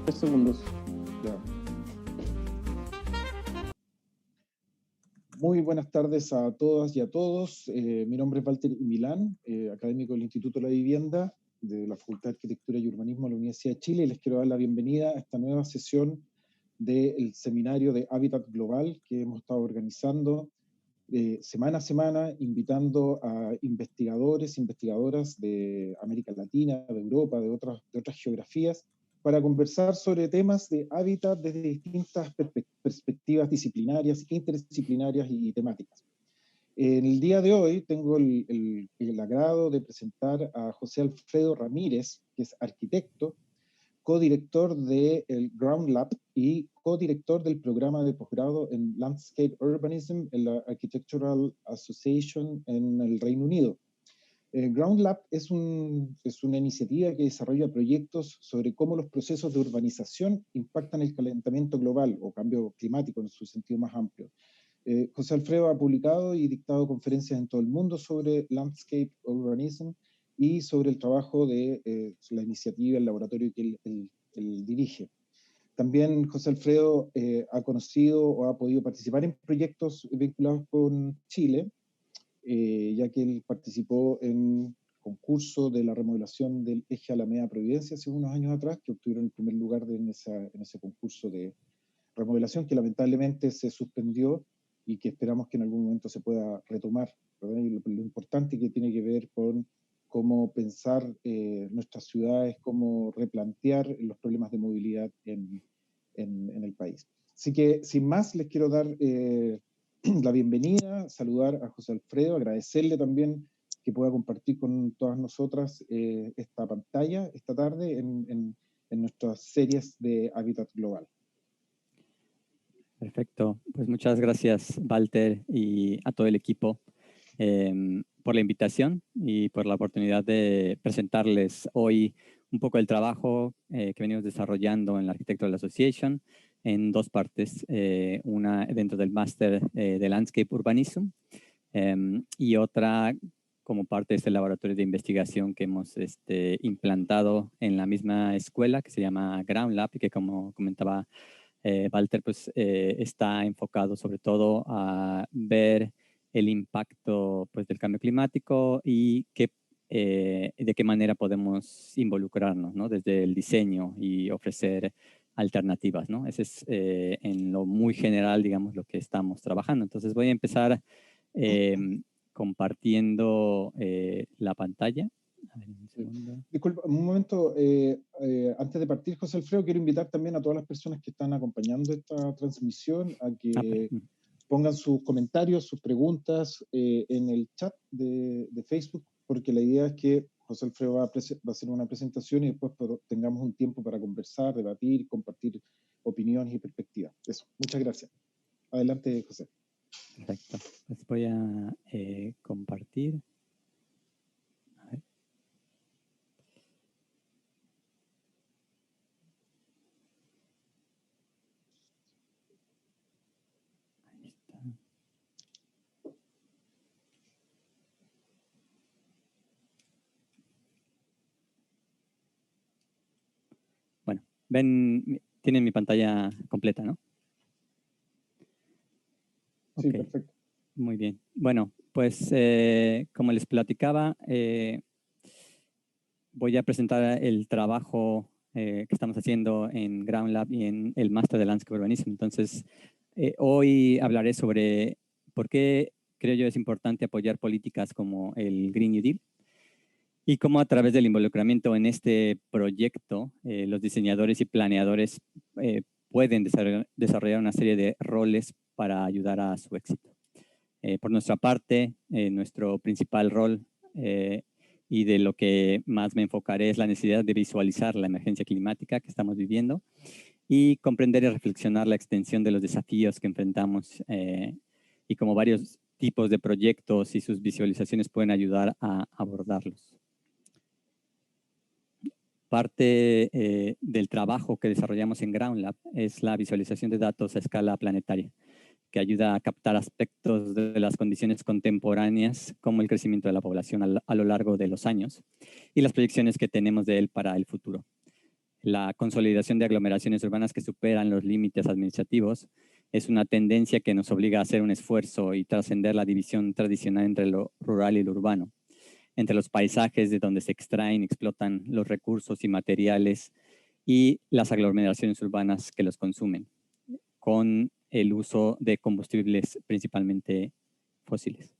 Segundos. Ya. Muy buenas tardes a todas y a todos. Mi nombre es Walter Milán, académico del Instituto de la Vivienda de la Facultad de Arquitectura y Urbanismo de la Universidad de Chile, y les quiero dar la bienvenida a esta nueva sesión del seminario de Hábitat Global que hemos estado organizando semana a semana, invitando a investigadores, investigadoras de América Latina, de Europa, de otras geografías, para conversar sobre temas de hábitat desde distintas perspectivas disciplinarias, interdisciplinarias y temáticas. En el día de hoy tengo el agrado de presentar a José Alfredo Ramírez, que es arquitecto, codirector del Ground Lab y codirector del programa de posgrado en Landscape Urbanism en la Architectural Association en el Reino Unido. Ground Lab es una iniciativa que desarrolla proyectos sobre cómo los procesos de urbanización impactan el calentamiento global o cambio climático en su sentido más amplio. José Alfredo ha publicado y dictado conferencias en todo el mundo sobre Landscape Urbanism y sobre el trabajo de la iniciativa, el laboratorio que él dirige. También José Alfredo ha conocido o ha podido participar en proyectos vinculados con Chile, ya que él participó en concurso de la remodelación del eje Alameda Providencia hace unos años atrás, que obtuvieron el primer lugar en ese concurso de remodelación, que lamentablemente se suspendió y que esperamos que en algún momento se pueda retomar, ¿verdad? Y lo importante que tiene que ver con cómo pensar nuestras ciudades, cómo replantear los problemas de movilidad en el país. Así que, sin más, les quiero dar la bienvenida, saludar a José Alfredo, agradecerle también que pueda compartir con todas nosotras esta pantalla esta tarde en nuestras series de Hábitat Global. Perfecto, pues muchas gracias Walter y a todo el equipo por la invitación y por la oportunidad de presentarles hoy un poco el trabajo que venimos desarrollando en la Architectural Association en dos partes, una dentro del máster de Landscape Urbanism y otra como parte de este laboratorio de investigación que hemos implantado en la misma escuela que se llama Ground Lab y que, como comentaba Walter, pues está enfocado sobre todo a ver el impacto pues, del cambio climático y de qué manera podemos involucrarnos, ¿no? Desde el diseño y ofrecer alternativas, ¿no? Ese es en lo muy general, digamos, lo que estamos trabajando. Entonces voy a empezar compartiendo la pantalla. A ver, un segundo. Disculpa, un momento, antes de partir, José Alfredo, quiero invitar también a todas las personas que están acompañando esta transmisión a que pongan sus comentarios, sus preguntas en el chat de Facebook, porque la idea es que José Alfredo va a hacer una presentación y después tengamos un tiempo para conversar, debatir, compartir opiniones y perspectivas. Eso, muchas gracias. Adelante, José. Perfecto, pues voy a compartir. A ver. Ahí está. Bueno, tienen mi pantalla completa, ¿no? Sí, ok, perfecto. Muy bien. Bueno, pues como les platicaba, voy a presentar el trabajo que estamos haciendo en Ground Lab y en el Máster de Landscape Urbanism. Entonces, hoy hablaré sobre por qué creo yo es importante apoyar políticas como el Green New Deal y cómo a través del involucramiento en este proyecto, los diseñadores y planeadores pueden desarrollar una serie de roles para ayudar a su éxito. Por nuestra parte, nuestro principal rol y de lo que más me enfocaré es la necesidad de visualizar la emergencia climática que estamos viviendo y comprender y reflexionar la extensión de los desafíos que enfrentamos y cómo varios tipos de proyectos y sus visualizaciones pueden ayudar a abordarlos. Parte del trabajo que desarrollamos en Ground Lab es la visualización de datos a escala planetaria, que ayuda a captar aspectos de las condiciones contemporáneas, como el crecimiento de la población a lo largo de los años y las proyecciones que tenemos de él para el futuro. la consolidación de aglomeraciones urbanas que superan los límites administrativos es una tendencia que nos obliga a hacer un esfuerzo y trascender la división tradicional entre lo rural y lo urbano, entre los paisajes de donde se extraen y explotan los recursos y materiales y las aglomeraciones urbanas que los consumen, con el uso de combustibles principalmente fósiles.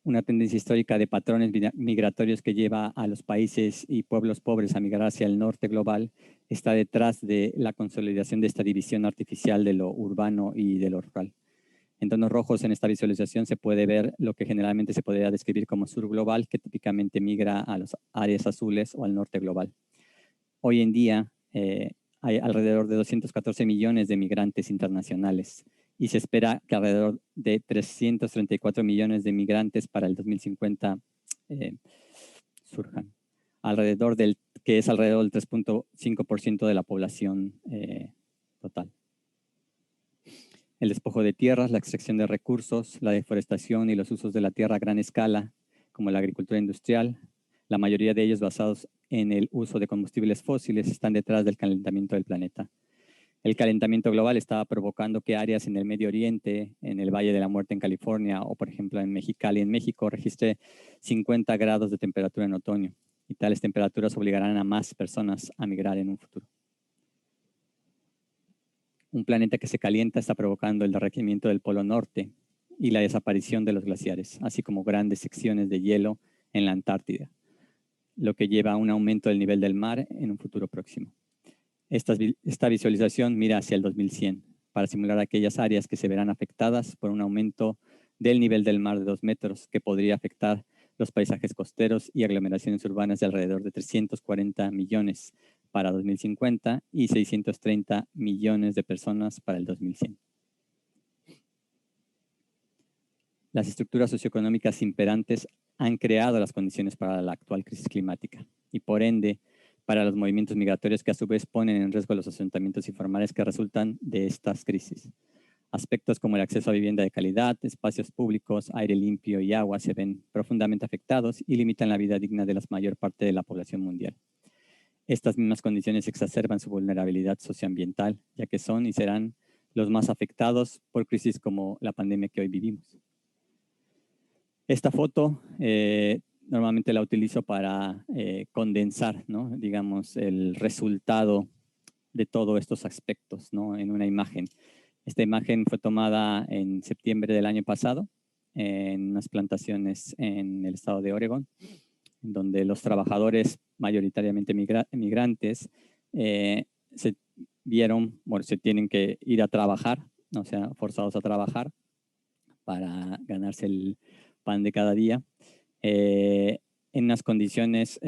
Una tendencia histórica de patrones migratorios que lleva a los países y pueblos pobres a migrar hacia el norte global está detrás de la consolidación de esta división artificial de lo urbano y de lo rural. En tonos rojos en esta visualización se puede ver lo que generalmente se podría describir como sur global, que típicamente migra a las áreas azules o al norte global. Hoy en día hay alrededor de 214 millones de migrantes internacionales y se espera que alrededor de 334 millones de migrantes para el 2050 surjan, que es alrededor del 3.5% de la población total. El despojo de tierras, la extracción de recursos, la deforestación y los usos de la tierra a gran escala, como la agricultura industrial, la mayoría de ellos basados en el uso de combustibles fósiles, están detrás del calentamiento del planeta. El calentamiento global está provocando que áreas en el Medio Oriente, en el Valle de la Muerte en California o, por ejemplo, en Mexicali, en México, registre 50 grados de temperatura en otoño. Y tales temperaturas obligarán a más personas a migrar en un futuro. Un planeta que se calienta está provocando el derretimiento del Polo Norte y la desaparición de los glaciares, así como grandes secciones de hielo en la Antártida, lo que lleva a un aumento del nivel del mar en un futuro próximo. Esta visualización mira hacia el 2100 para simular aquellas áreas que se verán afectadas por un aumento del nivel del mar de 2 metros que podría afectar los paisajes costeros y aglomeraciones urbanas de alrededor de 340 millones para 2050 y 630 millones de personas para el 2100. Las estructuras socioeconómicas imperantes han creado las condiciones para la actual crisis climática y por ende para los movimientos migratorios que a su vez ponen en riesgo los asentamientos informales que resultan de estas crisis. Aspectos como el acceso a vivienda de calidad, espacios públicos, aire limpio y agua se ven profundamente afectados y limitan la vida digna de la mayor parte de la población mundial. Estas mismas condiciones exacerban su vulnerabilidad socioambiental, ya que son y serán los más afectados por crisis como la pandemia que hoy vivimos. Esta foto normalmente la utilizo para condensar, ¿no? Digamos, el resultado de todos estos aspectos, ¿no? En una imagen. Esta imagen fue tomada en septiembre del año pasado en unas plantaciones en el estado de Oregón, donde los trabajadores mayoritariamente migrantes se vieron, bueno, se tienen que ir a trabajar, o sea, forzados a trabajar para ganarse el pan de cada día, en unas condiciones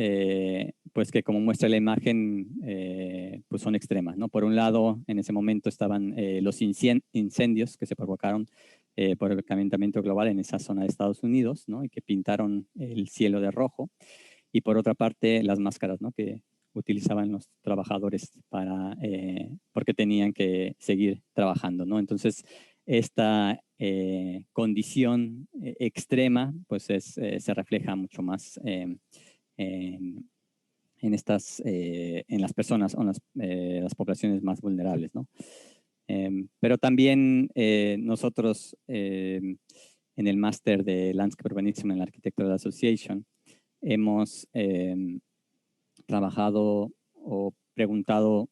pues que como muestra la imagen pues son extremas, ¿no? Por un lado, en ese momento estaban los incendios que se provocaron por el calentamiento global en esa zona de Estados Unidos, ¿no? Y que pintaron el cielo de rojo. Y por otra parte, las máscaras, ¿no? Que utilizaban los trabajadores porque tenían que seguir trabajando, ¿no? Entonces, esta condición extrema, pues se refleja mucho más en las personas o en las poblaciones más vulnerables, ¿no? Pero también nosotros en el máster de Landscape Urbanism en la Architectural Association hemos trabajado o preguntado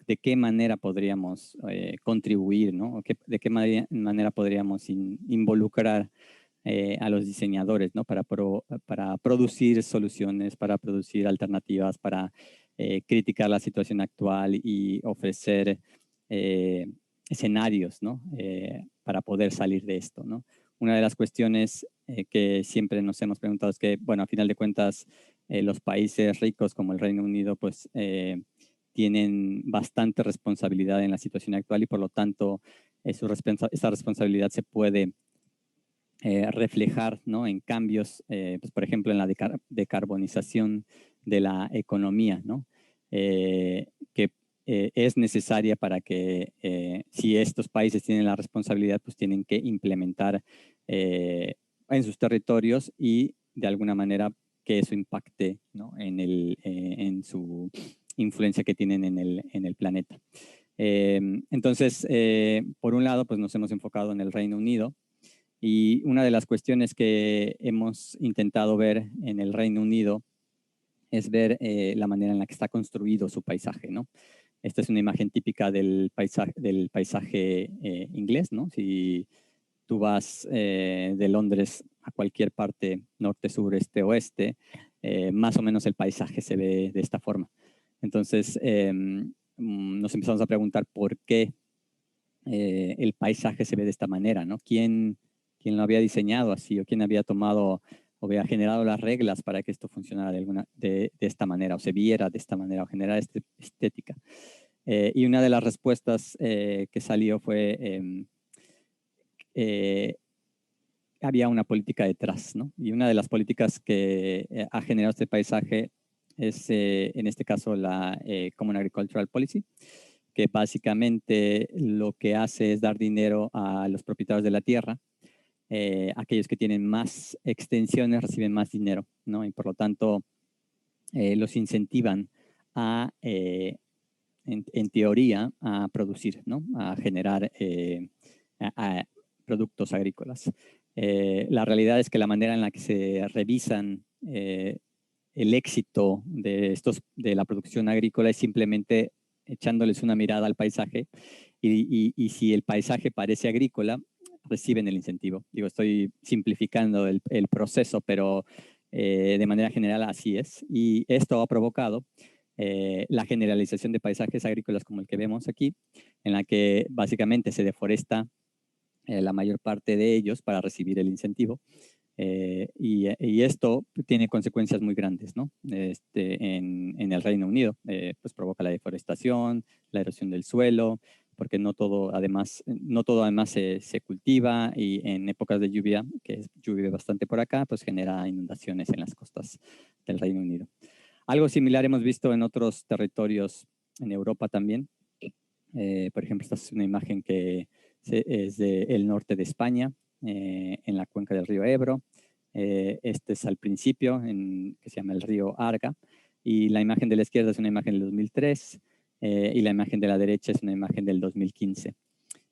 de qué manera podríamos contribuir, ¿no? De qué manera podríamos involucrar a los diseñadores, ¿no? Para producir soluciones, para producir alternativas, para criticar la situación actual y ofrecer escenarios, ¿no? Para poder salir de esto, ¿no? Una de las cuestiones que siempre nos hemos preguntado es que, bueno, a final de cuentas, los países ricos como el Reino Unido, pues tienen bastante responsabilidad en la situación actual y por lo tanto esa responsabilidad se puede reflejar, ¿no? En cambios, pues, por ejemplo, en la decarbonización de la economía, ¿no? Que es necesaria para que si estos países tienen la responsabilidad, pues tienen que implementar en sus territorios y de alguna manera que eso impacte, ¿no? En su influencia que tienen en el planeta. Entonces, por un lado, pues nos hemos enfocado en el Reino Unido, y una de las cuestiones que hemos intentado ver en el Reino Unido es ver la manera en la que está construido su paisaje, ¿no? Esta es una imagen típica del paisaje inglés, ¿no? Si tú vas de Londres a cualquier parte, norte, sur, este, oeste, más o menos el paisaje se ve de esta forma. Entonces, nos empezamos a preguntar por qué el paisaje se ve de esta manera, ¿no? ¿Quién lo había diseñado así, o quién había tomado o había generado las reglas para que esto funcionara de esta manera, o se viera de esta manera, o generara esta estética? Y una de las respuestas que salió fue había una política detrás, ¿no? Y una de las políticas que ha generado este paisaje es, en este caso, la Common Agricultural Policy, que básicamente lo que hace es dar dinero a los propietarios de la tierra. Aquellos que tienen más extensiones reciben más dinero, ¿no? Y por lo tanto los incentivan a, en teoría, a producir, ¿no? A generar a productos agrícolas. La realidad es que la manera en la que se revisan el éxito de la producción agrícola es simplemente echándoles una mirada al paisaje, y si el paisaje parece agrícola, reciben el incentivo. Digo, estoy simplificando el proceso, pero de manera general así es. Y esto ha provocado la generalización de paisajes agrícolas como el que vemos aquí, en la que básicamente se deforesta la mayor parte de ellos para recibir el incentivo. Y esto tiene consecuencias muy grandes, ¿no? En el Reino Unido, pues provoca la deforestación, la erosión del suelo, porque no todo además se cultiva, y en épocas de lluvia, que llueve bastante por acá, pues genera inundaciones en las costas del Reino Unido. Algo similar hemos visto en otros territorios en Europa también. Por ejemplo, esta es una imagen que es del norte de España, en la cuenca del río Ebro. Este es al principio, que se llama el río Arga, y la imagen de la izquierda es una imagen del 2003, y la imagen de la derecha es una imagen del 2015.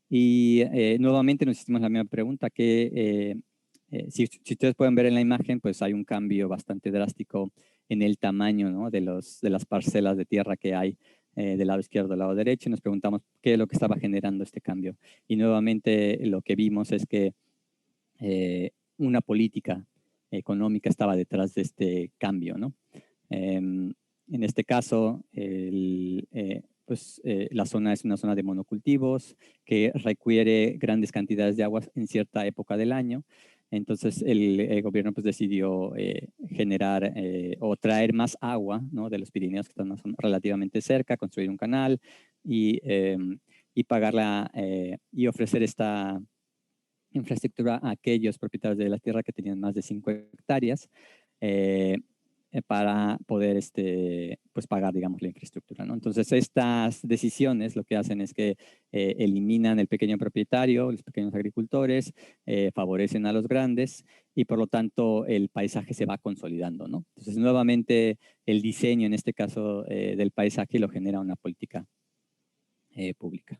Y nuevamente nos hicimos la misma pregunta, que si ustedes pueden ver en la imagen, pues hay un cambio bastante drástico en el tamaño, ¿no? de las parcelas de tierra que hay del lado izquierdo, del lado derecho, y nos preguntamos qué es lo que estaba generando este cambio. Y nuevamente lo que vimos es que una política económica estaba detrás de este cambio, ¿no? En este caso, la zona es una zona de monocultivos que requiere grandes cantidades de agua en cierta época del año. Entonces el gobierno pues decidió generar o traer más agua, ¿no? De los Pirineos, que están relativamente cerca, construir un canal y pagarla y ofrecer esta infraestructura a aquellos propietarios de la tierra que tenían más de 5 hectáreas para poder pues pagar, digamos, la infraestructura, ¿no? Entonces, estas decisiones lo que hacen es que eliminan el pequeño propietario, los pequeños agricultores, favorecen a los grandes, y por lo tanto el paisaje se va consolidando, ¿no? Entonces, nuevamente, el diseño, en este caso del paisaje, lo genera una política pública.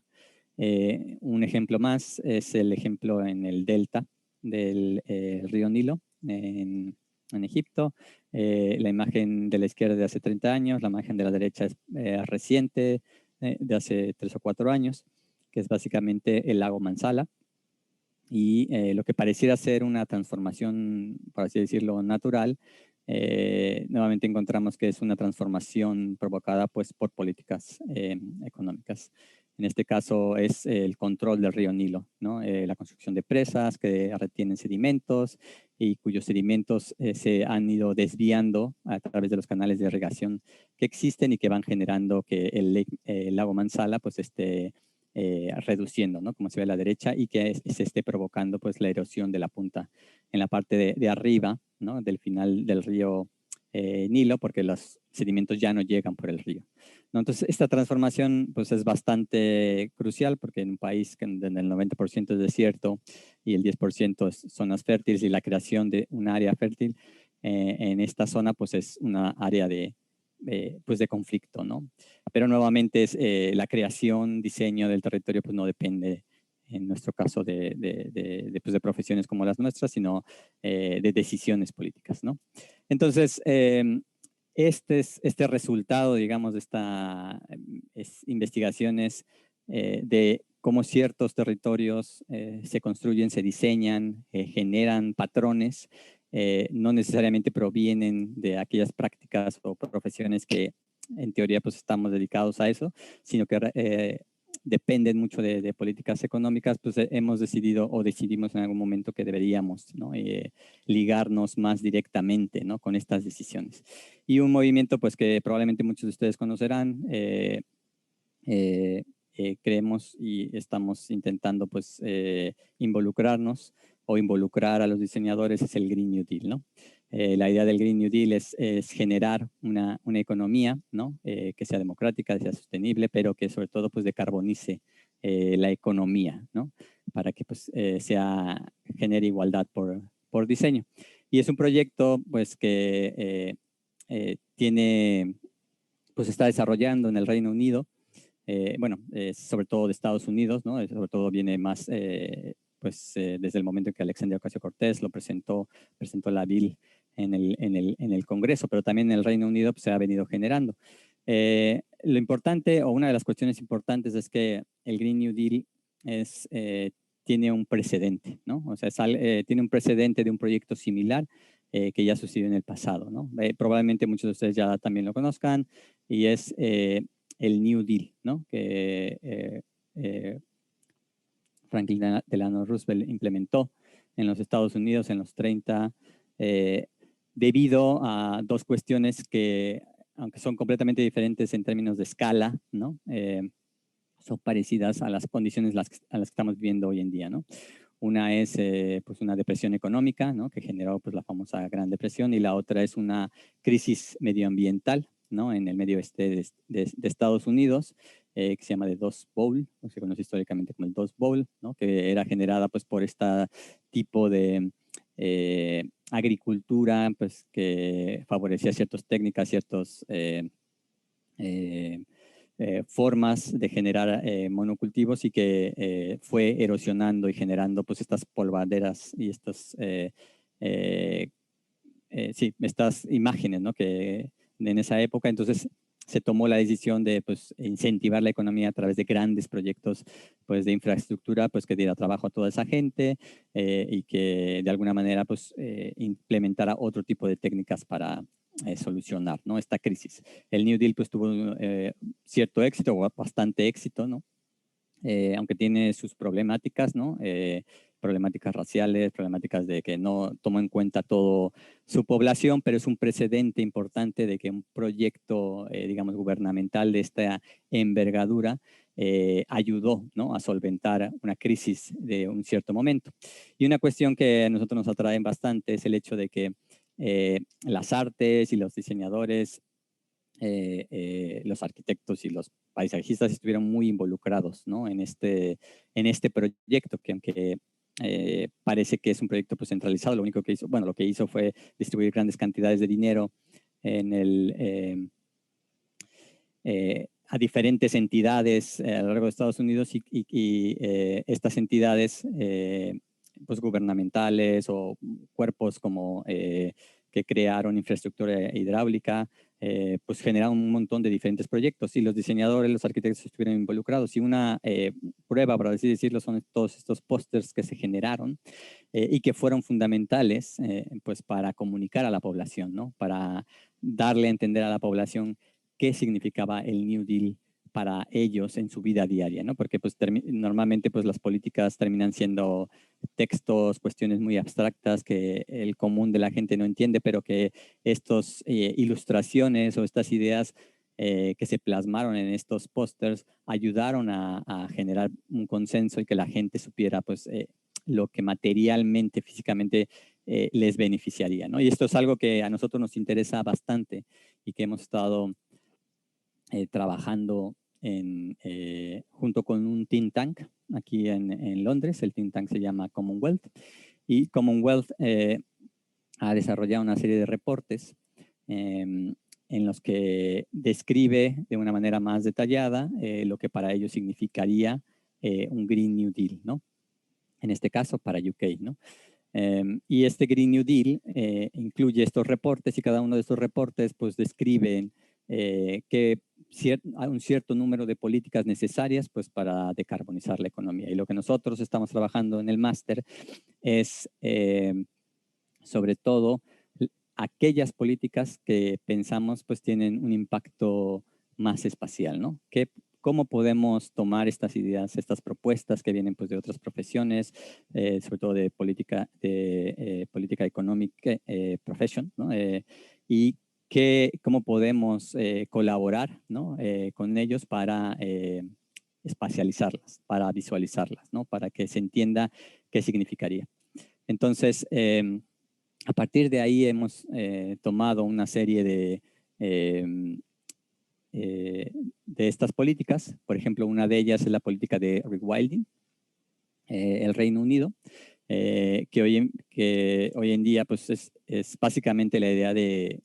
Un ejemplo más es el ejemplo en el delta del río Nilo, en Egipto. La imagen de la izquierda de hace 30 años, la imagen de la derecha es reciente, de hace 3 o 4 años, que es básicamente el lago Mansala. Y lo que pareciera ser una transformación, por así decirlo, natural, nuevamente encontramos que es una transformación provocada pues, por políticas económicas. En este caso es el control del río Nilo, ¿no? La construcción de presas que retienen sedimentos, y cuyos sedimentos se han ido desviando a través de los canales de irrigación que existen y que van generando que el lago Mansala pues, esté reduciendo, ¿no? Como se ve a la derecha, y que se esté provocando pues, la erosión de la punta en la parte de arriba, ¿no? Del final del río Nilo, porque los sedimentos ya no llegan por el río, ¿no? Entonces, esta transformación pues, es bastante crucial, porque en un país donde el 90% es desierto y el 10% es zonas fértiles, y la creación de un área fértil en esta zona pues es una área pues de conflicto, ¿no? Pero nuevamente es la creación, diseño del territorio pues no depende en nuestro caso pues, de profesiones como las nuestras, sino de decisiones políticas, ¿no? Entonces, este resultado, digamos, de estas investigaciones de cómo ciertos territorios se construyen, se diseñan, generan patrones, no necesariamente provienen de aquellas prácticas o profesiones que en teoría pues estamos dedicados a eso, sino que dependen mucho de políticas económicas, pues hemos decidido o decidimos en algún momento que deberíamos, ¿no? Ligarnos más directamente, ¿no? Con estas decisiones. Y un movimiento pues que probablemente muchos de ustedes conocerán, creemos y estamos intentando pues involucrarnos o involucrar a los diseñadores es el Green New Deal, ¿no? La idea del Green New Deal es generar una economía, ¿no? Que sea democrática, que sea sostenible, pero que sobre todo pues decarbonice la economía, ¿no? Para que pues genere igualdad por diseño. Y es un proyecto pues que pues está desarrollando en el Reino Unido, bueno, sobre todo de Estados Unidos, ¿no? Sobre todo viene más, desde el momento en que Alexandria Ocasio-Cortez presentó la bill en el Congreso, pero también en el Reino Unido pues, se ha venido generando. Lo importante, o una de las cuestiones importantes es que el Green New Deal tiene un precedente, ¿no? O sea, tiene un precedente de un proyecto similar que ya sucedió en el pasado, ¿no? Probablemente muchos de ustedes ya también lo conozcan, y es el New Deal, ¿no? Que Franklin Delano Roosevelt implementó en los Estados Unidos en los 30, debido a dos cuestiones que, aunque son completamente diferentes en términos de escala, ¿no? Son parecidas a las condiciones a las que estamos viviendo hoy en día, ¿no? Una es pues una depresión económica, ¿no? Que generó pues, la famosa Gran Depresión, y la otra es una crisis medioambiental, ¿no? En el medio oeste de Estados Unidos, que se llama The Dust Bowl, o se conoce históricamente como el Dust Bowl, ¿no? Que era generada pues, por este tipo de agricultura pues, que favorecía ciertas técnicas, ciertos formas de generar monocultivos, y que fue erosionando y generando pues estas polvaderas y estas imágenes, ¿no? Que en esa época entonces se tomó la decisión de pues, incentivar la economía a través de grandes proyectos pues, de infraestructura pues, que diera trabajo a toda esa gente y que de alguna manera pues, implementara otro tipo de técnicas para solucionar, ¿no? Esta crisis. El New Deal pues, tuvo cierto éxito, o bastante éxito, ¿no? Aunque tiene sus problemáticas, ¿no? Problemáticas raciales, problemáticas de que no tomó en cuenta todo su población, pero es un precedente importante de que un proyecto, digamos, gubernamental de esta envergadura ayudó, ¿no? A solventar una crisis de un cierto momento. Y una cuestión que a nosotros nos atrae bastante es el hecho de que las artes y los diseñadores, los arquitectos y los paisajistas estuvieron muy involucrados, ¿no? en este proyecto, que aunque parece que es un proyecto pues, centralizado, lo único que hizo, bueno, lo que hizo fue distribuir grandes cantidades de dinero a diferentes entidades a lo largo de Estados Unidos, y estas entidades pues, gubernamentales o cuerpos como que crearon infraestructura hidráulica, pues generaron un montón de diferentes proyectos, y los diseñadores, los arquitectos estuvieron involucrados. Y una prueba, por así decirlo, son todos estos pósters que se generaron y que fueron fundamentales pues para comunicar a la población, ¿no? Para darle a entender a la población qué significaba el New Deal para ellos en su vida diaria, ¿no? Porque pues, normalmente pues, las políticas terminan siendo textos, cuestiones muy abstractas que el común de la gente no entiende, pero que estas ilustraciones o estas ideas que se plasmaron en estos pósters ayudaron a generar un consenso, y que la gente supiera pues, lo que materialmente, físicamente les beneficiaría, ¿no? Y esto es algo que a nosotros nos interesa bastante y que hemos estado trabajando junto con un think tank aquí en Londres. El think tank se llama Commonwealth, y Commonwealth ha desarrollado una serie de reportes en los que describe de una manera más detallada lo que para ellos significaría un Green New Deal, ¿no? En este caso para UK, ¿no? Y este Green New Deal incluye estos reportes y cada uno de estos reportes pues describen que hay un cierto número de políticas necesarias pues para decarbonizar la economía. Y lo que nosotros estamos trabajando en el máster es sobre todo aquellas políticas que pensamos pues tienen un impacto más espacial, ¿no? ¿Cómo podemos tomar estas ideas, estas propuestas que vienen pues de otras profesiones, sobre todo de política económica, profession, ¿no? Y cómo podemos colaborar, ¿no? Con ellos para espacializarlas, para visualizarlas, ¿no? Para que se entienda qué significaría. Entonces, a partir de ahí hemos tomado una serie de estas políticas. Por ejemplo, una de ellas es la política de rewilding, el Reino Unido, que hoy en día pues es básicamente la idea de,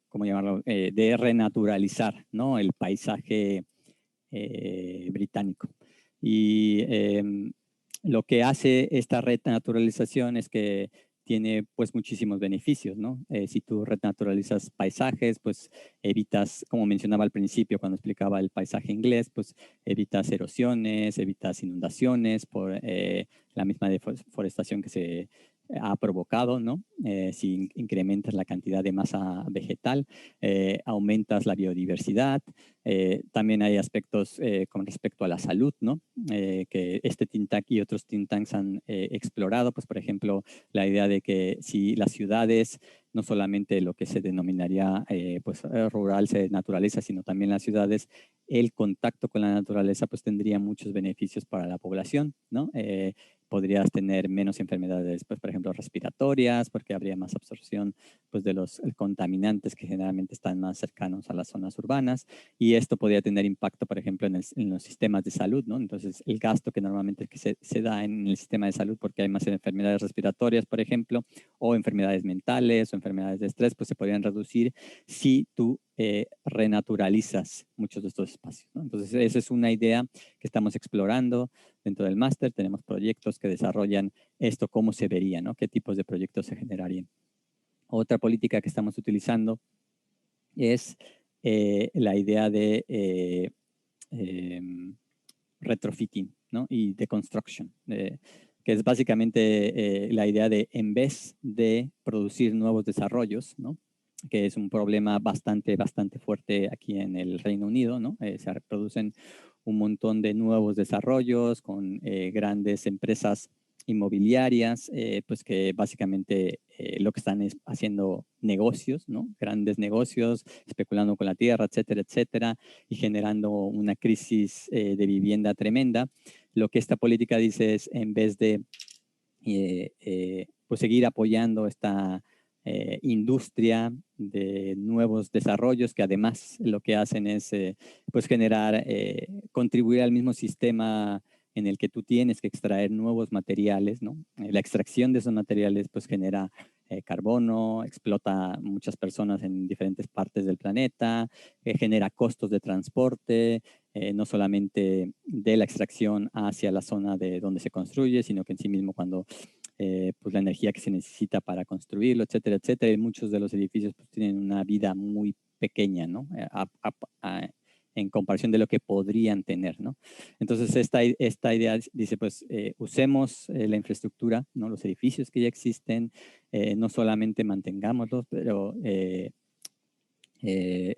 ¿cómo llamarlo?, de renaturalizar, ¿no?, el paisaje británico. Y lo que hace esta renaturalización es que tiene pues muchísimos beneficios, ¿no? Si tú renaturalizas paisajes, pues evitas, como mencionaba al principio cuando explicaba el paisaje inglés, pues evitas erosiones, evitas inundaciones por la misma deforestación que se ha provocado, ¿no? Si incrementas la cantidad de masa vegetal, aumentas la biodiversidad. También hay aspectos con respecto a la salud, ¿no? Que este think tank y otros think tanks han explorado, pues por ejemplo, la idea de que si las ciudades, no solamente lo que se denominaría rural se naturaleza, sino también las ciudades, el contacto con la naturaleza pues tendría muchos beneficios para la población, ¿no? Podrías tener menos enfermedades, pues, por ejemplo, respiratorias, porque habría más absorción pues, de los contaminantes que generalmente están más cercanos a las zonas urbanas, y esto podría tener impacto, por ejemplo, en los sistemas de salud, ¿no? Entonces, el gasto que normalmente se da en el sistema de salud porque hay más enfermedades respiratorias, por ejemplo, o enfermedades mentales o enfermedades de estrés, pues se podrían reducir si tú renaturalizas muchos de estos espacios, ¿no? Entonces, esa es una idea que estamos explorando dentro del máster. Tenemos proyectos que desarrollan esto, cómo se vería, ¿no? Qué tipos de proyectos se generarían. Otra política que estamos utilizando es la idea de retrofitting, ¿no? Y deconstruction, que es básicamente la idea de, en vez de producir nuevos desarrollos, ¿no?, que es un problema bastante fuerte aquí en el Reino Unido, ¿no? Se producen un montón de nuevos desarrollos con grandes empresas inmobiliarias, pues que básicamente lo que están es haciendo negocios, ¿no? Grandes negocios, especulando con la tierra, etcétera, etcétera, y generando una crisis de vivienda tremenda. Lo que esta política dice es, en vez de pues seguir apoyando esta industria de nuevos desarrollos, que además lo que hacen es pues generar, contribuir al mismo sistema en el que tú tienes que extraer nuevos materiales, ¿no? La extracción de esos materiales pues genera carbono, explota muchas personas en diferentes partes del planeta, genera costos de transporte, no solamente de la extracción hacia la zona de donde se construye, sino que en sí mismo cuando pues la energía que se necesita para construirlo, etcétera, etcétera. Y muchos de los edificios pues tienen una vida muy pequeña, ¿no? En comparación de lo que podrían tener, ¿no? Entonces, esta idea dice, pues, usemos la infraestructura, ¿no? Los edificios que ya existen, no solamente mantengámoslos, pero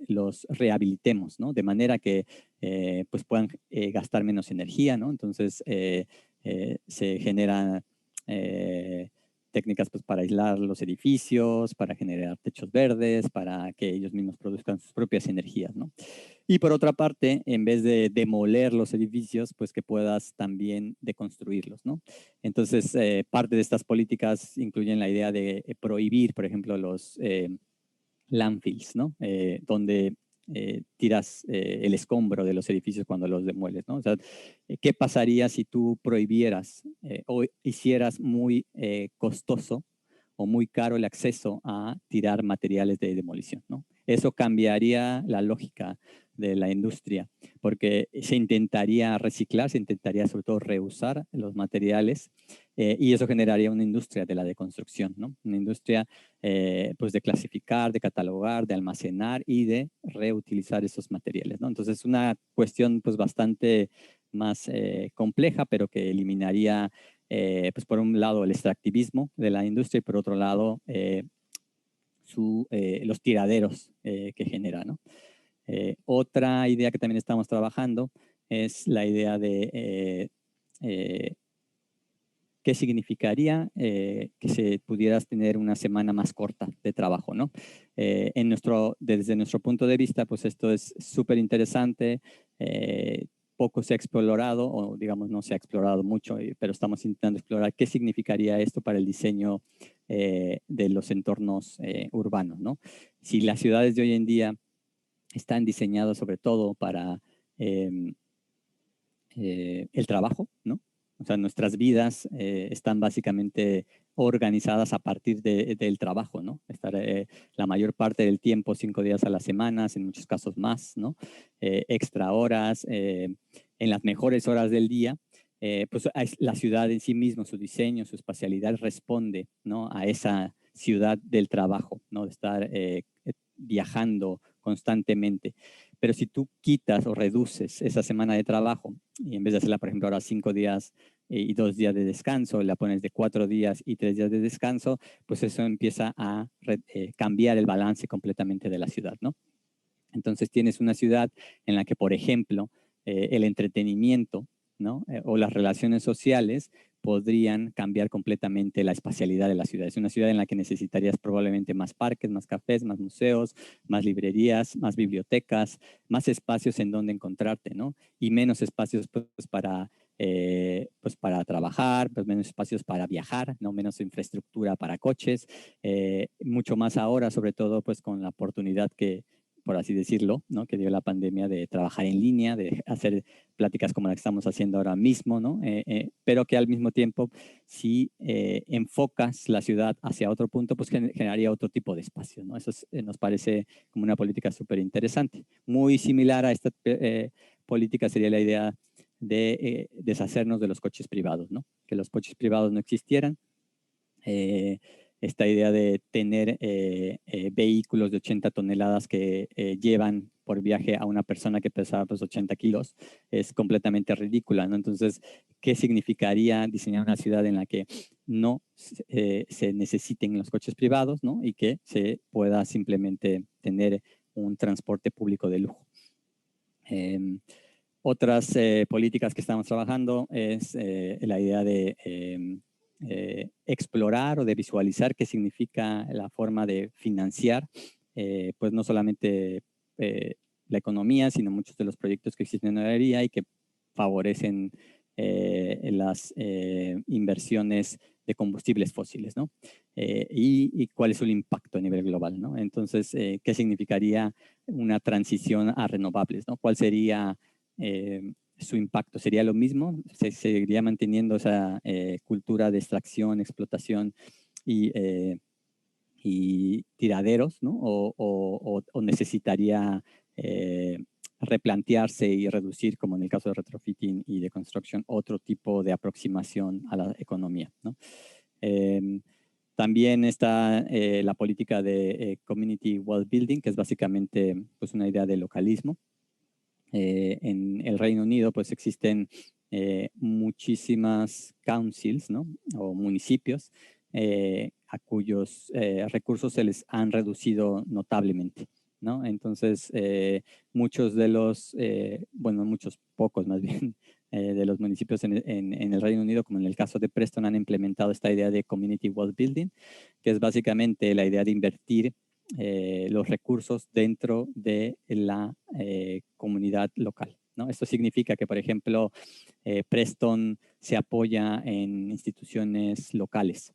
los rehabilitemos, ¿no? De manera que pues puedan gastar menos energía, ¿no? Entonces, se generan técnicas pues, para aislar los edificios, para generar techos verdes, para que ellos mismos produzcan sus propias energías, ¿no? Y por otra parte, en vez de demoler los edificios, pues que puedas también deconstruirlos, ¿no? Entonces, parte de estas políticas incluyen la idea de prohibir, por ejemplo, los landfills, ¿no? Donde tiras el escombro de los edificios cuando los demueles, ¿no? O sea, ¿qué pasaría si tú prohibieras o hicieras muy costoso o muy caro el acceso a tirar materiales de demolición, ¿no? Eso cambiaría la lógica de la industria, porque se intentaría reciclar, se intentaría sobre todo reusar los materiales, y eso generaría una industria de la deconstrucción, ¿no? Una industria pues de clasificar, de catalogar, de almacenar y de reutilizar esos materiales, ¿no? Entonces es una cuestión pues bastante más compleja, pero que eliminaría pues por un lado el extractivismo de la industria y por otro lado los tiraderos que genera, ¿no? Otra idea que también estamos trabajando es la idea de qué significaría que se pudieras tener una semana más corta de trabajo, ¿no? Desde nuestro punto de vista, pues esto es súper interesante, poco se ha explorado, o digamos no se ha explorado mucho, pero estamos intentando explorar qué significaría esto para el diseño de los entornos urbanos, ¿no? Si las ciudades de hoy en día están diseñadas sobre todo para el trabajo, ¿no? O sea, nuestras vidas están básicamente organizadas a partir del trabajo, ¿no? Estar la mayor parte del tiempo, 5 días a la semana, en muchos casos más, ¿no? Extra horas, en las mejores horas del día. Pues la ciudad en sí misma, su diseño, su espacialidad responde, ¿no? A esa ciudad del trabajo, ¿no? De estar viajando constantemente. Pero si tú quitas o reduces esa semana de trabajo y en vez de hacerla, por ejemplo, ahora 5 días y 2 días de descanso, la pones de 4 días y 3 días de descanso, pues eso empieza a cambiar el balance completamente de la ciudad, ¿no? Entonces tienes una ciudad en la que, por ejemplo, el entretenimiento, ¿no? O las relaciones sociales podrían cambiar completamente la espacialidad de la ciudad. Es una ciudad en la que necesitarías probablemente más parques, más cafés, más museos, más librerías, más bibliotecas, más espacios en donde encontrarte, ¿no? Y menos espacios pues para trabajar, pues menos espacios para viajar, ¿no? Menos infraestructura para coches, mucho más ahora, sobre todo pues con la oportunidad que, por así decirlo, ¿no? Que dio la pandemia de trabajar en línea, de hacer pláticas como la que estamos haciendo ahora mismo, ¿no? Pero que al mismo tiempo, si enfocas la ciudad hacia otro punto, pues generaría otro tipo de espacio, ¿no? Eso nos parece como una política súper interesante. Muy similar a esta política sería la idea de deshacernos de los coches privados, ¿no? Que los coches privados no existieran. Esta idea de tener vehículos de 80 toneladas que llevan por viaje a una persona que pesa pues, 80 kilos es completamente ridícula, ¿no? Entonces, ¿qué significaría diseñar una ciudad en la que no se necesiten los coches privados, ¿no? Y que se pueda simplemente tener un transporte público de lujo? Otras políticas que estamos trabajando es la idea de explorar o de visualizar qué significa la forma de financiar, pues no solamente la economía, sino muchos de los proyectos que existen en la área y que favorecen las inversiones de combustibles fósiles, ¿no? Y cuál es su impacto a nivel global, ¿no? Entonces, ¿qué significaría una transición a renovables, ¿no? ¿Cuál sería su impacto? ¿Sería lo mismo? ¿Se seguiría manteniendo esa cultura de extracción, explotación y tiraderos, ¿no? ¿O necesitaría replantearse y reducir, como en el caso de retrofitting y de construction, otro tipo de aproximación a la economía, ¿no? También está la política de community well building, que es básicamente pues, una idea de localismo. En el Reino Unido pues existen muchísimas councils, ¿no? O municipios a cuyos recursos se les han reducido notablemente, ¿no? Entonces, muchos de los, bueno, muchos pocos más bien, de los municipios en el Reino Unido, como en el caso de Preston, han implementado esta idea de community well building, que es básicamente la idea de invertir los recursos dentro de la comunidad local, ¿no? Esto significa que, por ejemplo, Preston se apoya en instituciones locales,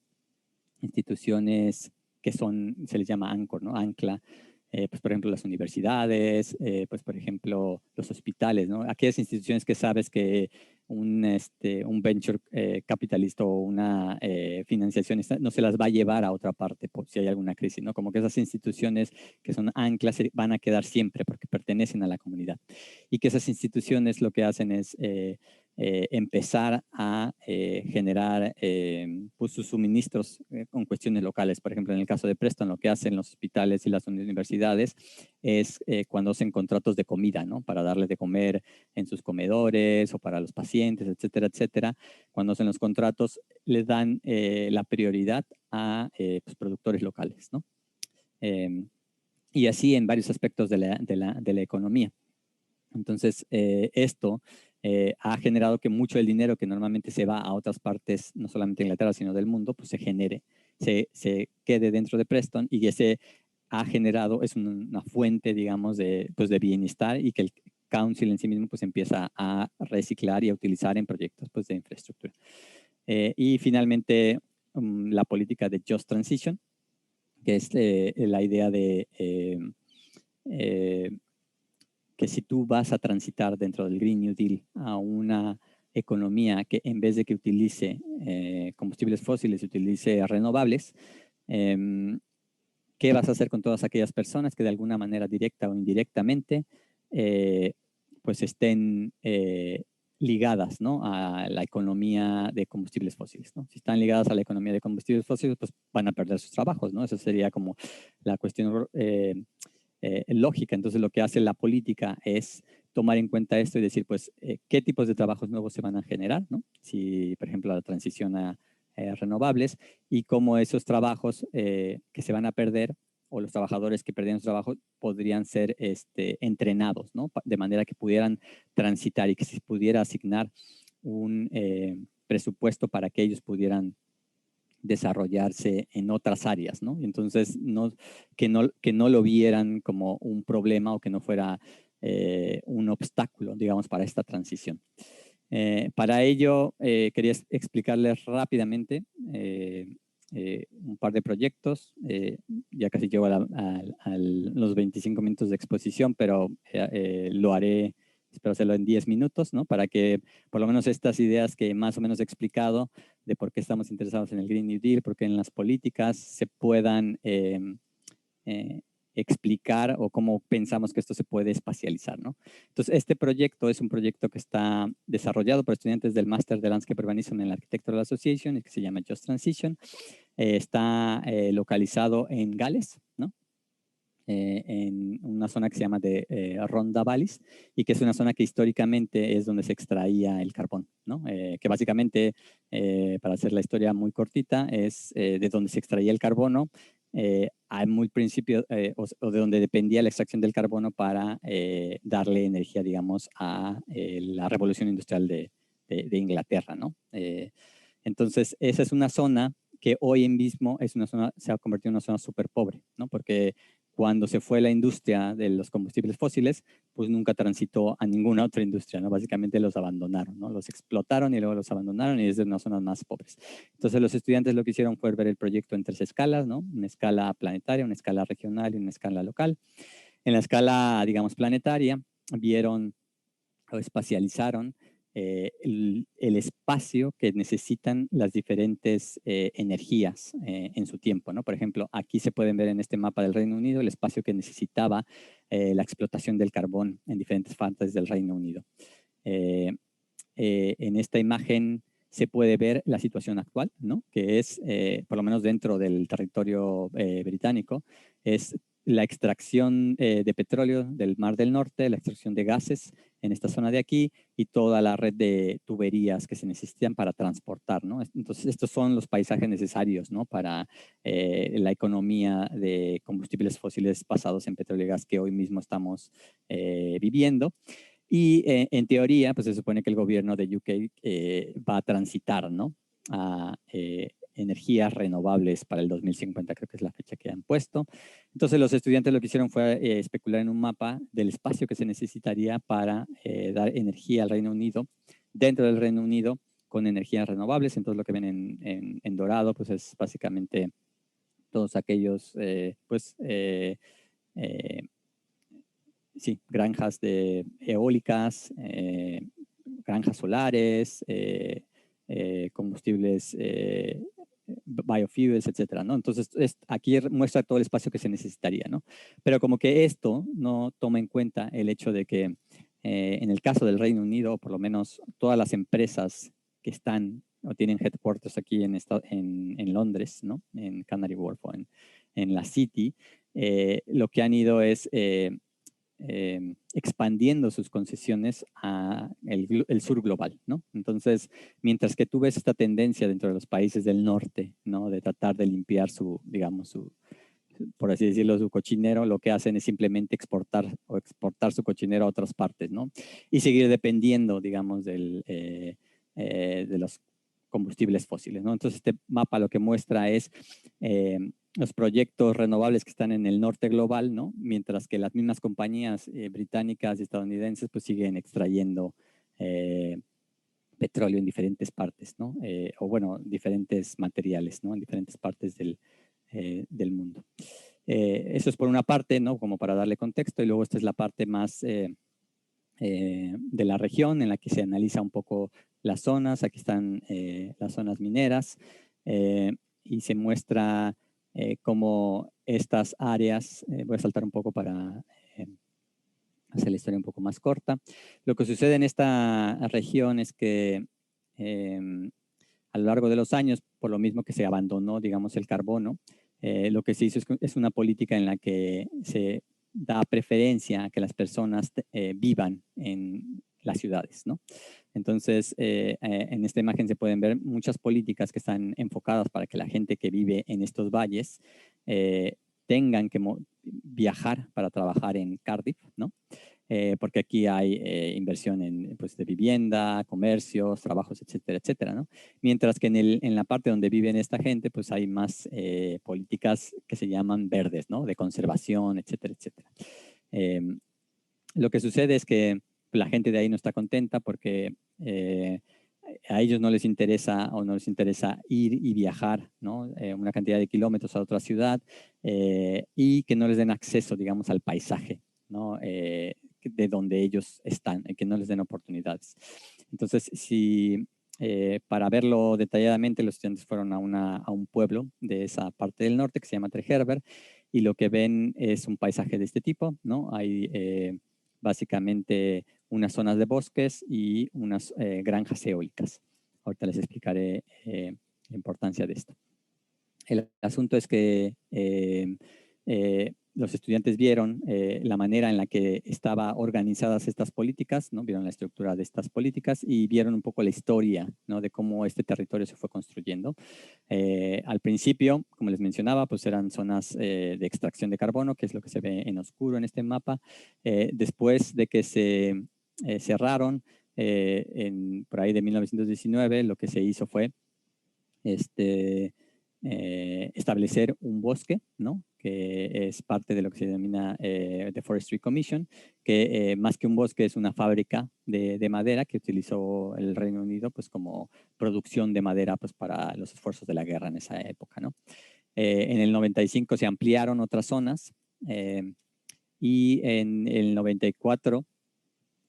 instituciones que se les llama anchor, ¿no? Ancla, pues por ejemplo las universidades, pues por ejemplo los hospitales, ¿no? Aquellas instituciones que sabes que un venture capitalista o una financiación no se las va a llevar a otra parte por si hay alguna crisis, ¿no? Como que esas instituciones que son anclas van a quedar siempre porque pertenecen a la comunidad. Y que esas instituciones lo que hacen es empezar a generar pues sus suministros con cuestiones locales. Por ejemplo, en el caso de Preston, lo que hacen los hospitales y las universidades es cuando hacen contratos de comida, ¿no? Para darles de comer en sus comedores o para los pacientes, etcétera, etcétera. Cuando hacen los contratos, les dan la prioridad a pues, productores locales, ¿no? Y así en varios aspectos de la economía. Entonces, esto ha generado que mucho del dinero que normalmente se va a otras partes, no solamente de Inglaterra, sino del mundo, pues se genere, se quede dentro de Preston y ese ha generado, es una fuente, digamos, pues de bienestar y que el Council en sí mismo pues empieza a reciclar y a utilizar en proyectos pues, de infraestructura. Y finalmente, la política de Just Transition, que es la idea de que si tú vas a transitar dentro del Green New Deal a una economía que en vez de que utilice combustibles fósiles, utilice renovables, ¿qué vas a hacer con todas aquellas personas que de alguna manera directa o indirectamente pues estén ligadas, ¿no? A la economía de combustibles fósiles, ¿no? Si están ligadas a la economía de combustibles fósiles, pues van a perder sus trabajos, ¿no? Esa sería como la cuestión lógica. Entonces lo que hace la política es tomar en cuenta esto y decir, pues, qué tipos de trabajos nuevos se van a generar, ¿no? Si, por ejemplo, la transición a renovables y cómo esos trabajos que se van a perder o los trabajadores que perdieron su trabajo podrían ser entrenados, ¿no? De manera que pudieran transitar y que se pudiera asignar un presupuesto para que ellos pudieran desarrollarse en otras áreas, ¿no? Entonces, que no lo vieran como un problema o que no fuera un obstáculo, digamos, para esta transición. Para ello, quería explicarles rápidamente un par de proyectos. Ya casi llego a los 25 minutos de exposición, pero lo haré, espero hacerlo en 10 minutos, ¿no? Para que por lo menos estas ideas que más o menos he explicado de por qué estamos interesados en el Green New Deal, por qué en las políticas se puedan explicar o cómo pensamos que esto se puede espacializar, ¿no? Entonces, este proyecto es un proyecto que está desarrollado por estudiantes del Máster de Landscape Urbanism en la Architectural Association y que se llama Just Transition. Está localizado en Gales, ¿no? En una zona que se llama de Rhondda Valleys y que es una zona que históricamente es donde se extraía el carbón, ¿no? Que básicamente, para hacer la historia muy cortita, es de donde se extraía el carbono a muy principio, o de donde dependía la extracción del carbono para darle energía, digamos, a la revolución industrial de Inglaterra, ¿no? Entonces, esa es una zona que hoy en mismo es una zona, se ha convertido en una zona súper pobre, ¿no? Porque cuando se fue la industria de los combustibles fósiles, pues nunca transitó a ninguna otra industria, ¿no? Básicamente los abandonaron, ¿no? Los explotaron y luego los abandonaron y es de unas zonas más pobres. Entonces los estudiantes lo que hicieron fue ver el proyecto en 3 escalas, ¿no? Una escala planetaria, una escala regional y una escala local. En la escala, digamos, planetaria, vieron o espacializaron el espacio que necesitan las diferentes energías en su tiempo, ¿no? Por ejemplo, aquí se pueden ver en este mapa del Reino Unido el espacio que necesitaba la explotación del carbón en diferentes partes del Reino Unido. En esta imagen se puede ver la situación actual, ¿no? Que es, por lo menos dentro del territorio británico, es la extracción de petróleo del Mar del Norte, la extracción de gases en esta zona de aquí y toda la red de tuberías que se necesitan para transportar, ¿no? Entonces, estos son los paisajes necesarios, ¿no? Para la economía de combustibles fósiles basados en petróleo y gas que hoy mismo estamos viviendo. Y en teoría, pues se supone que el gobierno de UK va a transitar, ¿no? A energías renovables para el 2050, creo que es la fecha que han puesto. Entonces los estudiantes lo que hicieron fue especular en un mapa del espacio que se necesitaría para dar energía al Reino Unido, dentro del Reino Unido, con energías renovables. Entonces lo que ven en dorado, pues es básicamente todos aquellos, sí, granjas de eólicas, granjas solares, combustibles, biofuels, etcétera, ¿no? Entonces, aquí muestra todo el espacio que se necesitaría, ¿no? Pero como que esto no toma en cuenta el hecho de que en el caso del Reino Unido, por lo menos todas las empresas que están o tienen headquarters aquí en Londres, ¿no? En Canary Wharf o en la City, lo que han ido es expandiendo sus concesiones a el sur global, ¿no? Entonces, mientras que tú ves esta tendencia dentro de los países del norte, ¿no? De tratar de limpiar digamos, por así decirlo, su cochinero, lo que hacen es simplemente exportar su cochinero a otras partes, ¿no? Y seguir dependiendo, digamos, de los combustibles fósiles, ¿no? Entonces, este mapa lo que muestra es los proyectos renovables que están en el norte global, ¿no? Mientras que las mismas compañías británicas y estadounidenses pues siguen extrayendo petróleo en diferentes partes, ¿no? O bueno, diferentes materiales, ¿no? En diferentes partes del mundo. Eso es por una parte, ¿no? Como para darle contexto, y luego esta es la parte más de la región en la que se analiza un poco las zonas. Aquí están las zonas mineras y se muestra cómo estas áreas, voy a saltar un poco para hacer la historia un poco más corta. Lo que sucede en esta región es que a lo largo de los años, por lo mismo que se abandonó, digamos, el carbono, lo que se hizo es una política en la que se da preferencia a que las personas vivan en las ciudades, ¿no? Entonces, en esta imagen se pueden ver muchas políticas que están enfocadas para que la gente que vive en estos valles tengan que viajar para trabajar en Cardiff, ¿no? Porque aquí hay inversión pues, de vivienda, comercios, trabajos, etcétera, etcétera, ¿no? Mientras que en la parte donde viven esta gente, pues hay más políticas que se llaman verdes, ¿no? De conservación, etcétera, etcétera. Lo que sucede es que la gente de ahí no está contenta porque a ellos no les interesa o no les interesa ir y viajar, ¿no? Una cantidad de kilómetros a otra ciudad y que no les den acceso, digamos, al paisaje, ¿no? De donde ellos están, que no les den oportunidades. Entonces, para verlo detalladamente, los estudiantes fueron a un pueblo de esa parte del norte que se llama Treherber, y lo que ven es un paisaje de este tipo, ¿no? Hay básicamente unas zonas de bosques y unas granjas eólicas. Ahorita les explicaré la importancia de esto. El asunto es que los estudiantes vieron la manera en la que estaban organizadas estas políticas, ¿no? Vieron la estructura de estas políticas y vieron un poco la historia, ¿no? De cómo este territorio se fue construyendo. Al principio, como les mencionaba, pues eran zonas de extracción de carbono, que es lo que se ve en oscuro en este mapa. Después de que se cerraron por ahí de 1919, lo que se hizo fue establecer un bosque, ¿no? Que es parte de lo que se denomina The Forestry Commission, que más que un bosque es una fábrica de madera que utilizó el Reino Unido pues, como producción de madera pues, para los esfuerzos de la guerra en esa época, ¿no? En el 95 se ampliaron otras zonas y en el 94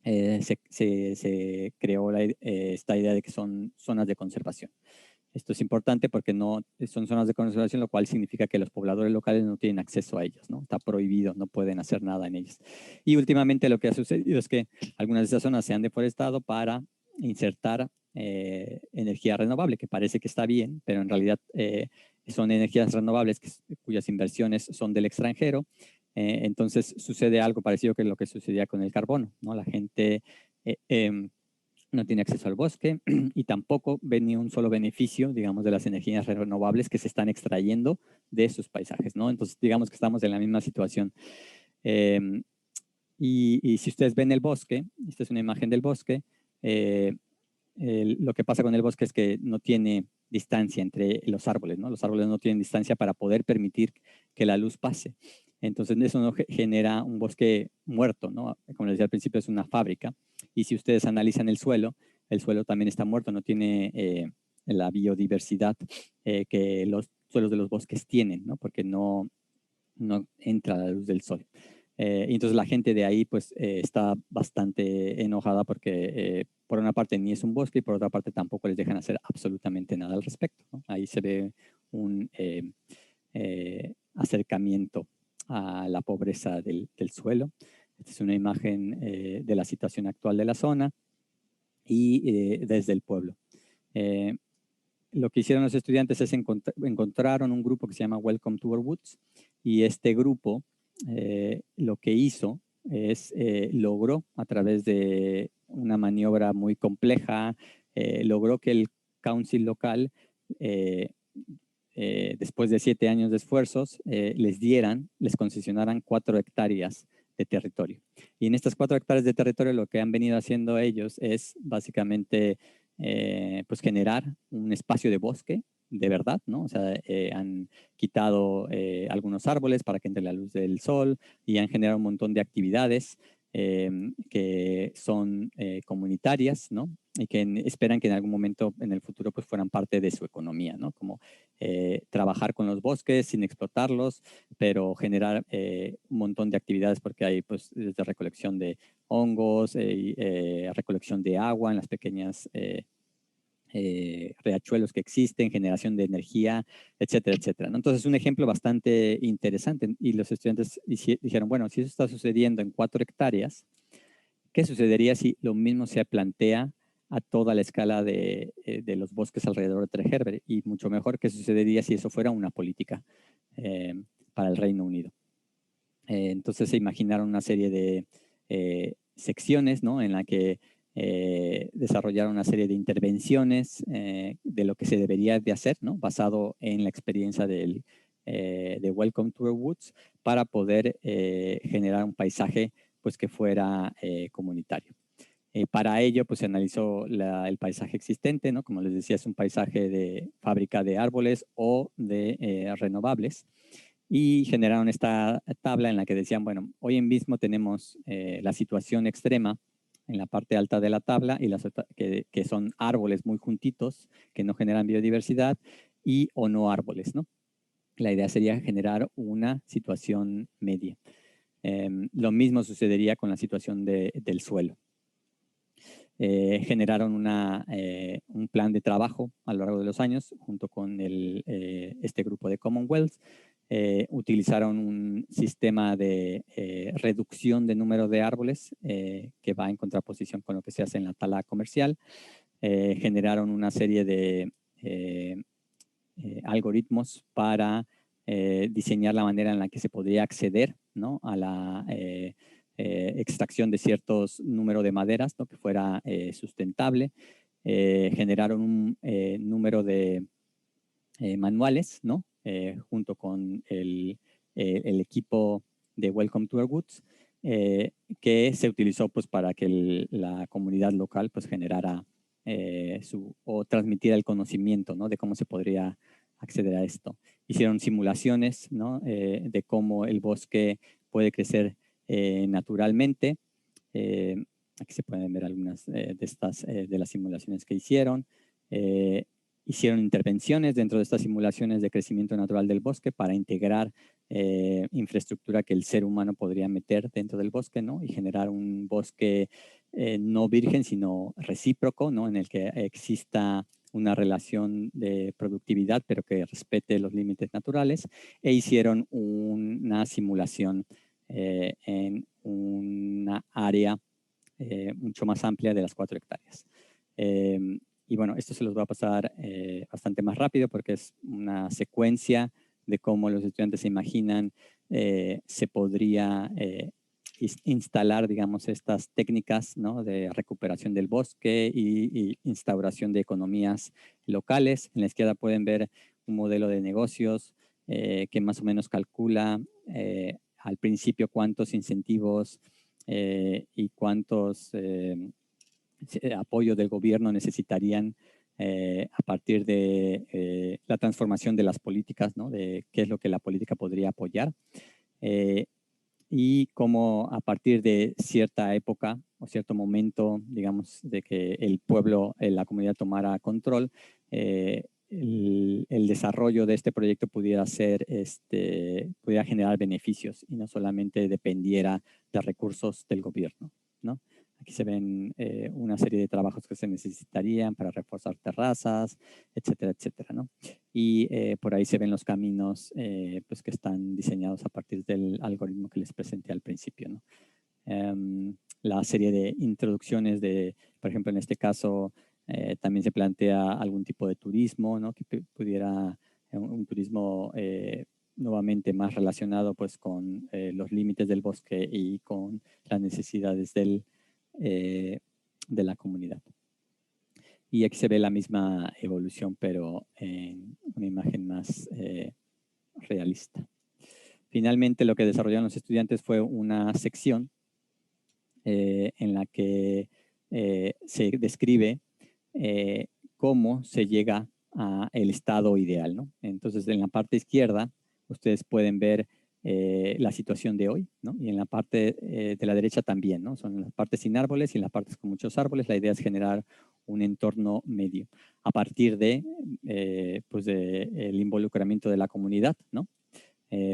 se creó esta idea de que son zonas de conservación. Esto es importante porque no son zonas de conservación, lo cual significa que los pobladores locales no tienen acceso a ellas, ¿no? Está prohibido, no pueden hacer nada en ellas. Y últimamente lo que ha sucedido es que algunas de esas zonas se han deforestado para insertar energía renovable, que parece que está bien, pero en realidad son energías renovables cuyas inversiones son del extranjero. Entonces sucede algo parecido que lo que sucedía con el carbono, ¿no? La gente no tiene acceso al bosque y tampoco ve ni un solo beneficio, digamos, de las energías renovables que se están extrayendo de sus paisajes, ¿no? Entonces, digamos que estamos en la misma situación. Y si ustedes ven el bosque, esta es una imagen del bosque, lo que pasa con el bosque es que no tiene distancia entre los árboles, ¿no? Los árboles no tienen distancia para poder permitir que la luz pase. Entonces, eso no genera un bosque muerto, ¿no? Como les decía al principio, es una fábrica. Y si ustedes analizan el suelo también está muerto, no tiene la biodiversidad que los suelos de los bosques tienen, ¿no? Porque no entra la luz del sol. Y entonces la gente de ahí pues está bastante enojada porque por una parte ni es un bosque y por otra parte tampoco les dejan hacer absolutamente nada al respecto, ¿no? Ahí se ve un acercamiento a la pobreza del suelo. Esta es una imagen de la situación actual de la zona y desde el pueblo. Lo que hicieron los estudiantes es encontraron un grupo que se llama Welcome to Our Woods, y este grupo lo que hizo es logró a través de una maniobra muy compleja, logró que el council local después de 7 años de esfuerzos, les concesionaran 4 hectáreas de territorio. Y en estas 4 hectáreas de territorio lo que han venido haciendo ellos es básicamente pues generar un espacio de bosque de verdad, ¿no? O sea, han quitado algunos árboles para que entre la luz del sol y han generado un montón de actividades que son comunitarias, ¿no? Y que esperan que en algún momento en el futuro pues fueran parte de su economía, ¿no? Como trabajar con los bosques sin explotarlos, pero generar un montón de actividades porque hay pues desde recolección de hongos, recolección de agua en las pequeñas riachuelos que existen, generación de energía, etcétera, etcétera, ¿no? Entonces, un ejemplo bastante interesante. Y los estudiantes dijeron, bueno, si eso está sucediendo en 4 hectáreas, ¿qué sucedería si lo mismo se plantea a toda la escala de los bosques alrededor de Treherber? Y mucho mejor, ¿qué sucedería si eso fuera una política para el Reino Unido? Entonces se imaginaron una serie de secciones, ¿no? En la que desarrollaron una serie de intervenciones de lo que se debería de hacer, ¿no? Basado en la experiencia de Welcome to Our Woods, para poder generar un paisaje pues, que fuera comunitario. Para ello, pues se analizó el paisaje existente, ¿no? Como les decía, es un paisaje de fábrica de árboles o de renovables, y generaron esta tabla en la que decían, bueno, hoy en mismo tenemos la situación extrema en la parte alta de la tabla, y que son árboles muy juntitos, que no generan biodiversidad, y o no árboles, ¿no? La idea sería generar una situación media. Lo mismo sucedería con la situación del suelo. Generaron un plan de trabajo a lo largo de los años junto con este grupo de Commonwealth. Utilizaron un sistema de reducción de número de árboles que va en contraposición con lo que se hace en la tala comercial. Generaron una serie de algoritmos para diseñar la manera en la que se podría acceder, ¿no? A la extracción de ciertos número de maderas, ¿no? Que fuera sustentable. Generaron un número de manuales, ¿no? Junto con el equipo de Welcome to Our Woods, que se utilizó pues, para que la comunidad local pues, generara o transmitiera el conocimiento, ¿no? De cómo se podría acceder a esto. Hicieron simulaciones, ¿no? De cómo el bosque puede crecer naturalmente. Aquí se pueden ver algunas de las simulaciones que hicieron. Hicieron intervenciones dentro de estas simulaciones de crecimiento natural del bosque para integrar infraestructura que el ser humano podría meter dentro del bosque, ¿no? Y generar un bosque no virgen, sino recíproco, ¿no? En el que exista una relación de productividad, pero que respete los límites naturales. E hicieron una simulación en una área mucho más amplia de las 4 hectáreas. Y bueno, esto se los va a pasar bastante más rápido porque es una secuencia de cómo los estudiantes se imaginan se podría instalar, digamos, estas técnicas, ¿no? De recuperación del bosque y instauración de economías locales. En la izquierda pueden ver un modelo de negocios que más o menos calcula al principio cuántos incentivos y cuántos apoyo del gobierno necesitarían a partir de la transformación de las políticas, ¿no? De qué es lo que la política podría apoyar. Y cómo a partir de cierta época o cierto momento, digamos, de que el pueblo, la comunidad tomara control, el desarrollo de este proyecto pudiera pudiera generar beneficios y no solamente dependiera de recursos del gobierno, ¿no? Aquí se ven una serie de trabajos que se necesitarían para reforzar terrazas, etcétera, etcétera, ¿no? Y por ahí se ven los caminos pues que están diseñados a partir del algoritmo que les presenté al principio, ¿no? La serie de introducciones de, por ejemplo, en este caso, también se plantea algún tipo de turismo, ¿no? Que pudiera, un turismo nuevamente más relacionado pues con los límites del bosque y con las necesidades de la comunidad. Y aquí se ve la misma evolución, pero en una imagen más realista. Finalmente, lo que desarrollaron los estudiantes fue una sección en la que se describe cómo se llega al estado ideal, ¿no? Entonces, en la parte izquierda, ustedes pueden ver la situación de hoy, ¿no? Y en la parte de la derecha también, ¿no? Son las partes sin árboles y las partes con muchos árboles. La idea es generar un entorno medio a partir de, pues el involucramiento de la comunidad, ¿no?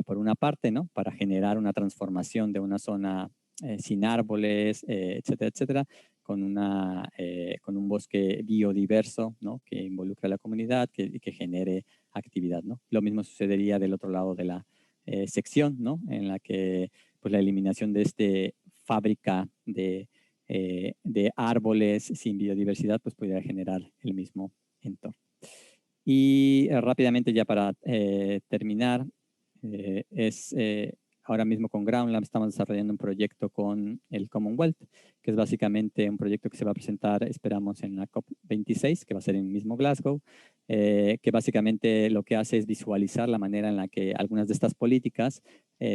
Por una parte, ¿no? Para generar una transformación de una zona sin árboles, etcétera, etcétera, con un bosque biodiverso, ¿no? Que involucre a la comunidad, que genere actividad, ¿no? Lo mismo sucedería del otro lado de la sección, ¿no? En la que pues, la eliminación de esta fábrica de árboles sin biodiversidad pues pudiera generar el mismo entorno. Y rápidamente ya para terminar, ahora mismo con GroundLab estamos desarrollando un proyecto con el Commonwealth, que es básicamente un proyecto que se va a presentar, esperamos, en la COP26, que va a ser en el mismo Glasgow, que básicamente lo que hace es visualizar la manera en la que algunas de estas políticas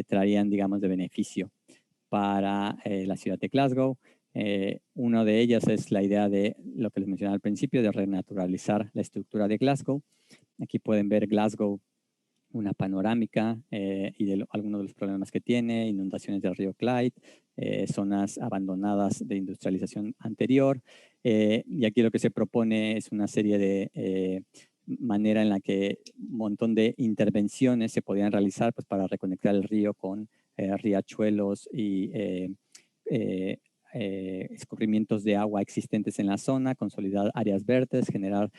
traerían, digamos, de beneficio para la ciudad de Glasgow. Una de ellas es la idea de lo que les mencionaba al principio, de renaturalizar la estructura de Glasgow. Aquí pueden ver Glasgow, una panorámica y de algunos de los problemas que tiene, inundaciones del río Clyde, zonas abandonadas de industrialización anterior. Y aquí lo que se propone es una serie de manera en la que un montón de intervenciones se podrían realizar pues, para reconectar el río con riachuelos y escurrimientos de agua existentes en la zona, consolidar áreas verdes, generar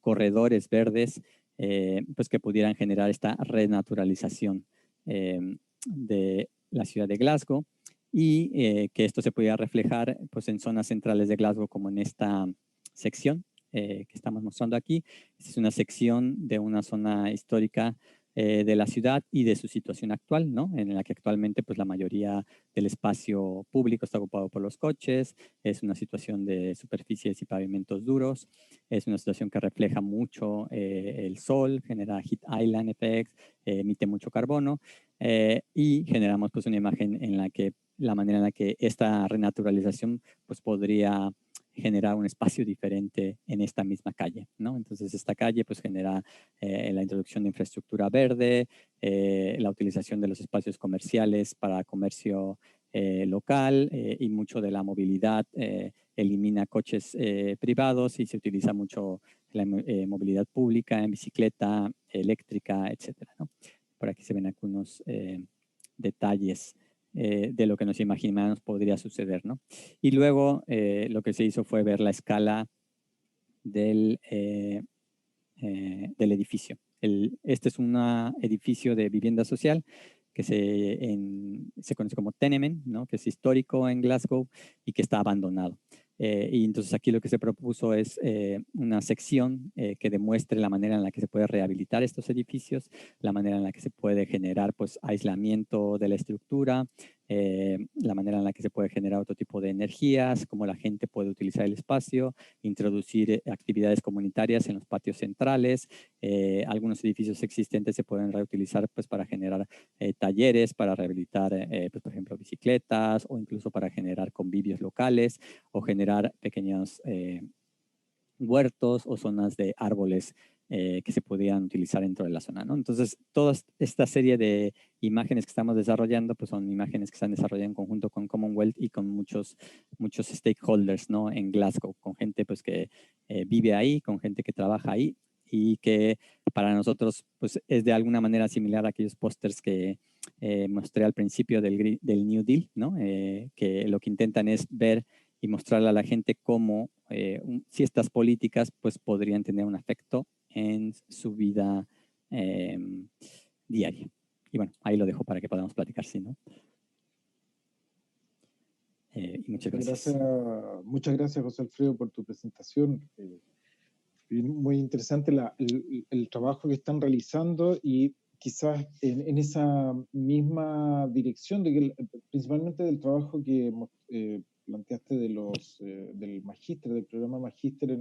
corredores verdes, pues que pudieran generar esta renaturalización de la ciudad de Glasgow y que esto se pudiera reflejar pues, en zonas centrales de Glasgow como en esta sección que estamos mostrando aquí. Esta es una sección de una zona histórica de la ciudad y de su situación actual, ¿no? En la que actualmente pues, la mayoría del espacio público está ocupado por los coches, es una situación de superficies y pavimentos duros, es una situación que refleja mucho el sol, genera heat island effects, emite mucho carbono y generamos pues, una imagen en la que la manera en la que esta renaturalización pues, podría generar un espacio diferente en esta misma calle, ¿no? Entonces esta calle pues genera la introducción de infraestructura verde, la utilización de los espacios comerciales para comercio local y mucho de la movilidad, elimina coches privados y se utiliza mucho la movilidad pública en bicicleta, eléctrica, etcétera, ¿no? Por aquí se ven algunos detalles de lo que nos imaginamos podría suceder, ¿no? Y luego lo que se hizo fue ver la escala del edificio. Este es un edificio de vivienda social que se conoce como Tenement, ¿no? Que es histórico en Glasgow y que está abandonado. Y entonces aquí lo que se propuso es una sección que demuestre la manera en la que se puede rehabilitar estos edificios, la manera en la que se puede generar pues, aislamiento de la estructura, la manera en la que se puede generar otro tipo de energías, cómo la gente puede utilizar el espacio, introducir actividades comunitarias en los patios centrales. Algunos edificios existentes se pueden reutilizar pues, para generar talleres, para rehabilitar, pues, por ejemplo, bicicletas o incluso para generar convivios locales o generar pequeños huertos o zonas de árboles que se podían utilizar dentro de la zona, ¿no? Entonces, toda esta serie de imágenes que estamos desarrollando, pues son imágenes que se han desarrollado en conjunto con Commonwealth y con muchos stakeholders, ¿no? En Glasgow, con gente pues que vive ahí, con gente que trabaja ahí y que para nosotros pues, es de alguna manera similar a aquellos pósters que mostré al principio del New Deal, ¿no? Que lo que intentan es ver y mostrarle a la gente cómo si estas políticas pues, podrían tener un efecto en su vida diaria. Y bueno, ahí lo dejo para que podamos platicar, ¿sí, no? Y muchas gracias. Muchas gracias, José Alfredo, por tu presentación. Muy interesante el trabajo que están realizando y quizás en esa misma dirección, principalmente del trabajo que planteaste del magíster, del programa magíster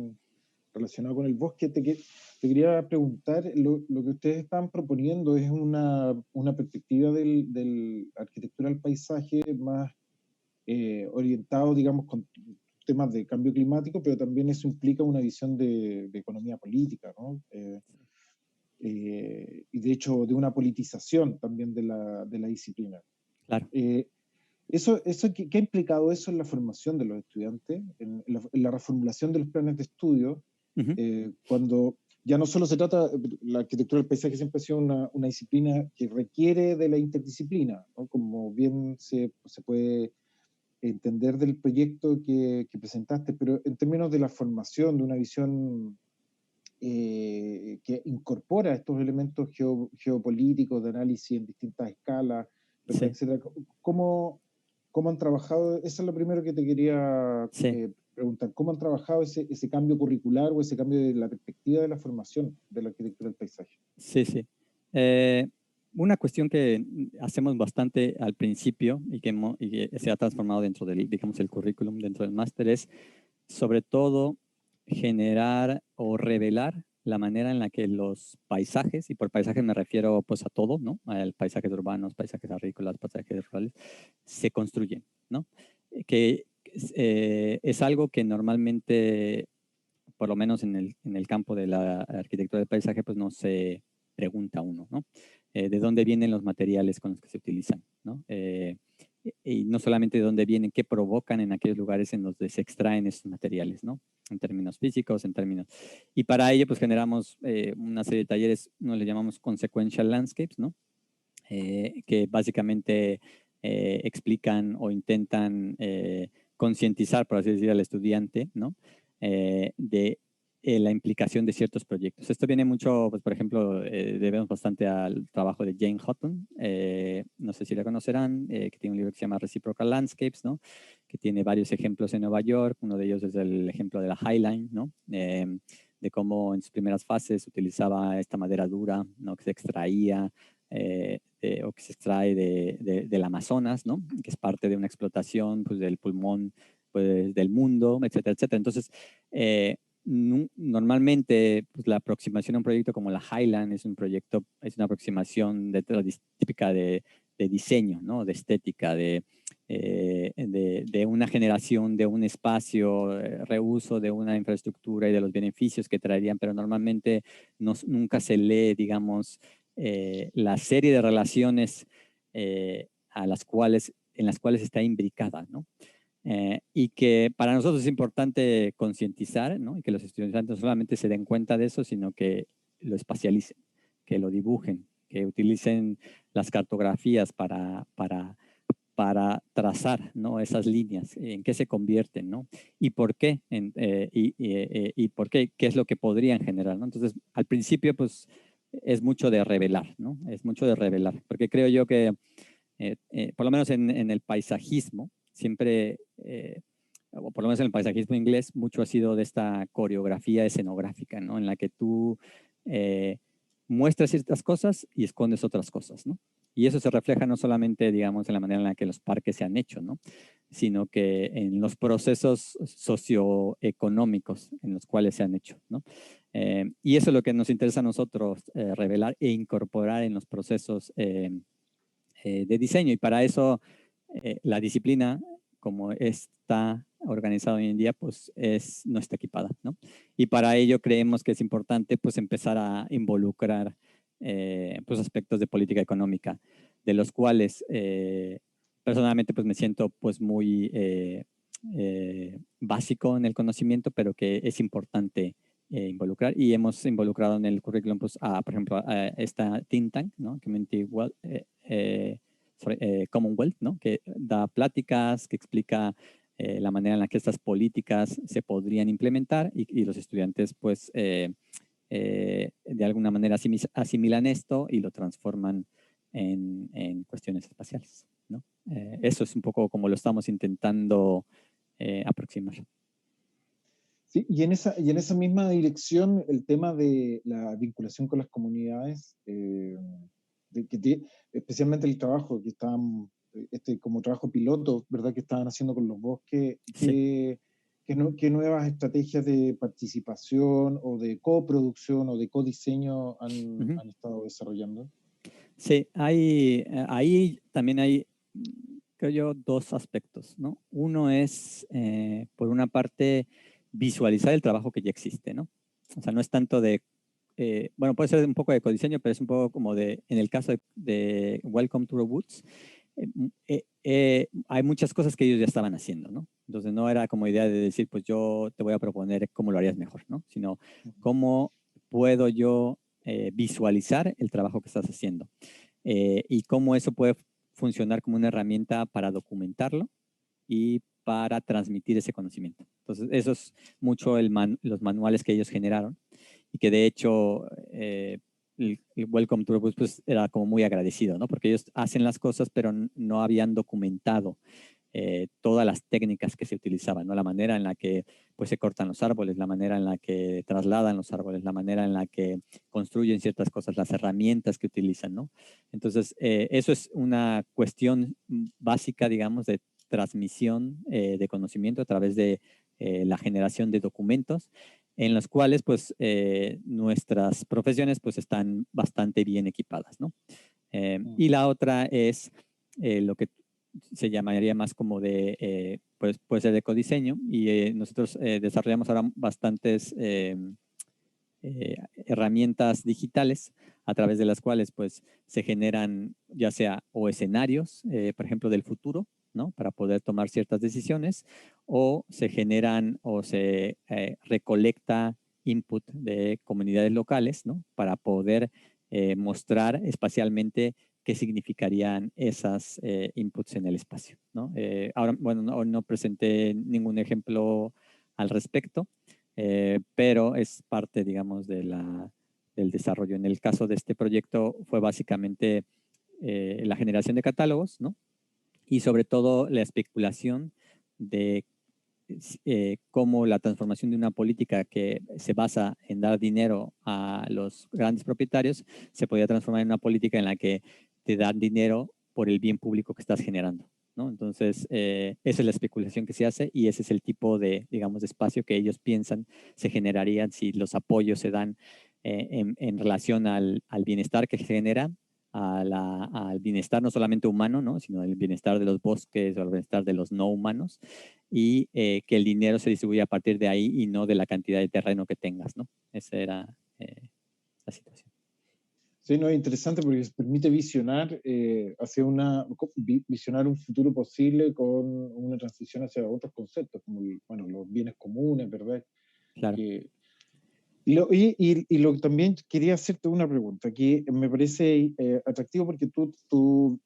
relacionado con el bosque, te quería preguntar, lo que ustedes están proponiendo es una perspectiva del arquitectura del paisaje más orientado, digamos, con temas de cambio climático, pero también eso implica una visión de economía política, ¿no? Y de hecho de una politización también de la disciplina. Claro. ¿Qué ha implicado eso en la formación de los estudiantes, en la reformulación de los planes de estudio, cuando ya no solo se trata, la arquitectura del paisaje siempre ha sido una disciplina que requiere de la interdisciplina, ¿no? Como bien se puede entender del proyecto que presentaste, pero en términos de la formación, de una visión que incorpora estos elementos geopolíticos de análisis en distintas escalas, Sí. etcétera. ¿Cómo han trabajado? Eso es lo primero que te quería preguntar. ¿Cómo han trabajado ese cambio curricular o ese cambio de la perspectiva de la formación de la arquitectura del paisaje? Sí, sí. Una cuestión que hacemos bastante al principio y que se ha transformado dentro del, digamos, el currículum, dentro del máster, es sobre todo generar o revelar la manera en la que los paisajes, y por paisajes me refiero pues a todo, ¿no? A paisajes urbanos, paisajes agrícolas, paisajes rurales, se construyen, ¿no? Que es algo que normalmente, por lo menos en el campo de la arquitectura del paisaje, pues no se pregunta uno, ¿no? ¿De dónde vienen los materiales con los que se utilizan, ¿no? Y no solamente de dónde vienen, qué provocan en aquellos lugares en donde se extraen esos materiales, ¿no? En términos físicos, en términos... Y para ello, pues generamos una serie de talleres, uno le llamamos consequential landscapes, ¿no? Que básicamente explican o intentan concientizar, por así decir, al estudiante, ¿no? De la implicación de ciertos proyectos. Esto viene mucho, pues, por ejemplo, debemos bastante al trabajo de Jane Houghton, no sé si la conocerán, que tiene un libro que se llama Reciprocal Landscapes, ¿no? Que tiene varios ejemplos en Nueva York. Uno de ellos es el ejemplo de la High Line, ¿no? De cómo en sus primeras fases utilizaba esta madera dura, ¿no? Que se extraía o que se extrae del Amazonas, ¿no? Que es parte de una explotación pues, del pulmón pues, del mundo, etcétera, etcétera. Entonces, normalmente pues, la aproximación a un proyecto como la Highland es una aproximación típica de diseño, ¿no? De estética, de una generación de un espacio, reuso de una infraestructura y de los beneficios que traerían, pero normalmente nunca se lee, digamos, la serie de relaciones en las cuales está imbricada, ¿no? Y que para nosotros es importante concientizar, ¿no? Y que los estudiantes no solamente se den cuenta de eso, sino que lo espacialicen, que lo dibujen, que utilicen las cartografías para trazar, ¿no? Esas líneas, en qué se convierten, ¿no? Y por qué, y por qué, qué es lo que podrían generar, ¿no? Entonces, al principio, pues, es mucho de revelar, ¿no? Es mucho de revelar, porque creo yo que, por lo menos en el paisajismo, siempre, o por lo menos en el paisajismo inglés, mucho ha sido de esta coreografía escenográfica, ¿no? En la que tú muestras ciertas cosas y escondes otras cosas, ¿no? Y eso se refleja no solamente, digamos, en la manera en la que los parques se han hecho, ¿no? Sino que en los procesos socioeconómicos en los cuales se han hecho, ¿no? Y eso es lo que nos interesa a nosotros revelar e incorporar en los procesos de diseño. Y para eso la disciplina, como está organizada hoy en día, pues no está equipada, ¿no? Y para ello creemos que es importante pues empezar a involucrar pues aspectos de política económica, de los cuales personalmente pues me siento pues muy básico en el conocimiento, pero que es importante involucrar, y hemos involucrado en el currículum, pues, por ejemplo, a esta think tank, ¿no? Commonwealth, ¿no? Que da pláticas, que explica la manera en la que estas políticas se podrían implementar y los estudiantes, pues, de alguna manera asimilan esto y lo transforman en cuestiones espaciales, ¿no? Eso es un poco como lo estamos intentando aproximar. Sí, y en esa misma dirección, el tema de la vinculación con las comunidades, especialmente el trabajo que estaban, como trabajo piloto, ¿verdad? Que estaban haciendo con los bosques, Sí. ¿qué nuevas estrategias de participación o de coproducción o de codiseño han estado desarrollando? Sí, ahí también hay, creo yo, dos aspectos, ¿no? Uno es, por una parte, visualizar el trabajo que ya existe, ¿no? O sea, no es tanto de, bueno, puede ser un poco de codiseño, pero es un poco como de, en el caso de Welcome to the Woods, hay muchas cosas que ellos ya estaban haciendo, ¿no? Entonces no era como idea de decir, pues yo te voy a proponer cómo lo harías mejor, ¿no? Sino cómo puedo yo visualizar el trabajo que estás haciendo y cómo eso puede funcionar como una herramienta para documentarlo y para transmitir ese conocimiento. Entonces, eso es mucho los manuales que ellos generaron y que de hecho el Welcome to the Woods pues, era como muy agradecido, ¿no? Porque ellos hacen las cosas, pero no habían documentado todas las técnicas que se utilizaban, ¿no? La manera en la que pues, se cortan los árboles, la manera en la que trasladan los árboles, la manera en la que construyen ciertas cosas, las herramientas que utilizan, ¿no? Entonces, eso es una cuestión básica, digamos, de transmisión de conocimiento a través de la generación de documentos en los cuales pues nuestras profesiones pues están bastante bien equipadas, ¿no? Y la otra es lo que se llamaría más como de, pues puede ser de codiseño y nosotros desarrollamos ahora bastantes herramientas digitales a través de las cuales pues se generan ya sea o escenarios, por ejemplo, del futuro, ¿no? Para poder tomar ciertas decisiones o se generan o se recolecta input de comunidades locales, ¿no? Para poder mostrar espacialmente qué significarían esas inputs en el espacio, ¿no? Ahora, bueno, no presenté ningún ejemplo al respecto, pero es parte, digamos, del desarrollo. En el caso de este proyecto fue básicamente la generación de catálogos, ¿no? Y sobre todo la especulación de cómo la transformación de una política que se basa en dar dinero a los grandes propietarios se podía transformar en una política en la que te dan dinero por el bien público que estás generando, ¿no? Entonces, esa es la especulación que se hace y ese es el tipo de, digamos, de espacio que ellos piensan se generarían si los apoyos se dan en relación al bienestar que se genera, al bienestar no solamente humano, ¿no? Sino el bienestar de los bosques o el bienestar de los no humanos y que el dinero se distribuya a partir de ahí y no de la cantidad de terreno que tengas, ¿no? Esa era la situación. Sí, no, es interesante porque permite visionar visionar un futuro posible con una transición hacia otros conceptos, como bueno, los bienes comunes, ¿verdad? Claro. También quería hacerte una pregunta que me parece atractivo porque tú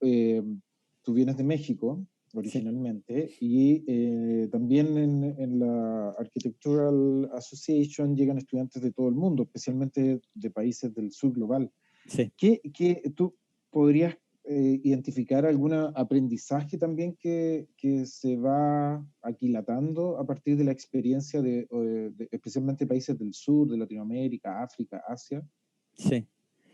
vienes de México originalmente sí. Y también en la Architectural Association llegan estudiantes de todo el mundo, especialmente de países del sur global. Sí. ¿Tú podrías identificar algún aprendizaje también que se va aquilatando a partir de la experiencia de especialmente países del sur, de Latinoamérica, África, Asia? Sí.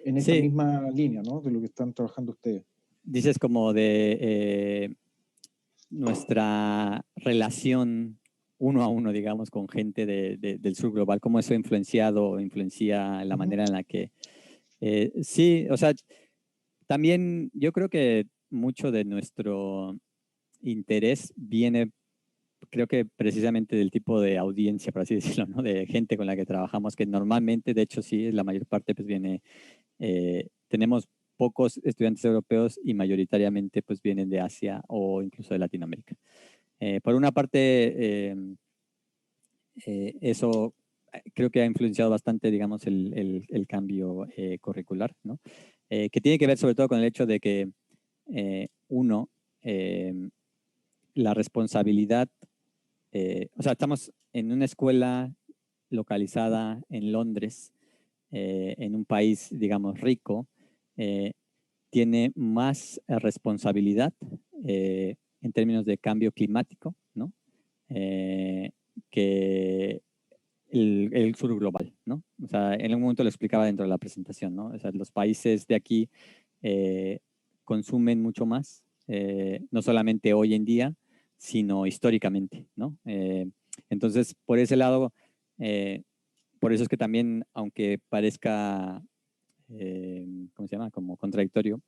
En esta misma línea, ¿no? De lo que están trabajando ustedes. Dices como de nuestra relación uno a uno, digamos, con gente del sur global, cómo eso ha influencia la manera en la que... sí, o sea, también yo creo que mucho de nuestro interés viene, creo que precisamente del tipo de audiencia, por así decirlo, ¿no? De gente con la que trabajamos, que normalmente, de hecho, sí, la mayor parte pues viene, tenemos pocos estudiantes europeos y mayoritariamente pues vienen de Asia o incluso de Latinoamérica. Por una parte, eso creo que ha influenciado bastante, digamos, el cambio curricular, ¿no? Que tiene que ver sobre todo con el hecho de que uno, la responsabilidad, o sea, estamos en una escuela localizada en Londres, en un país, digamos, rico, tiene más responsabilidad en términos de cambio climático, ¿no? Que el sur global, ¿no? O sea, en algún momento lo explicaba dentro de la presentación, ¿no? O sea, los países de aquí consumen mucho más, no solamente hoy en día, sino históricamente, ¿no? Entonces, por ese lado, por eso es que también, aunque parezca, ¿cómo se llama? Como contradictorio,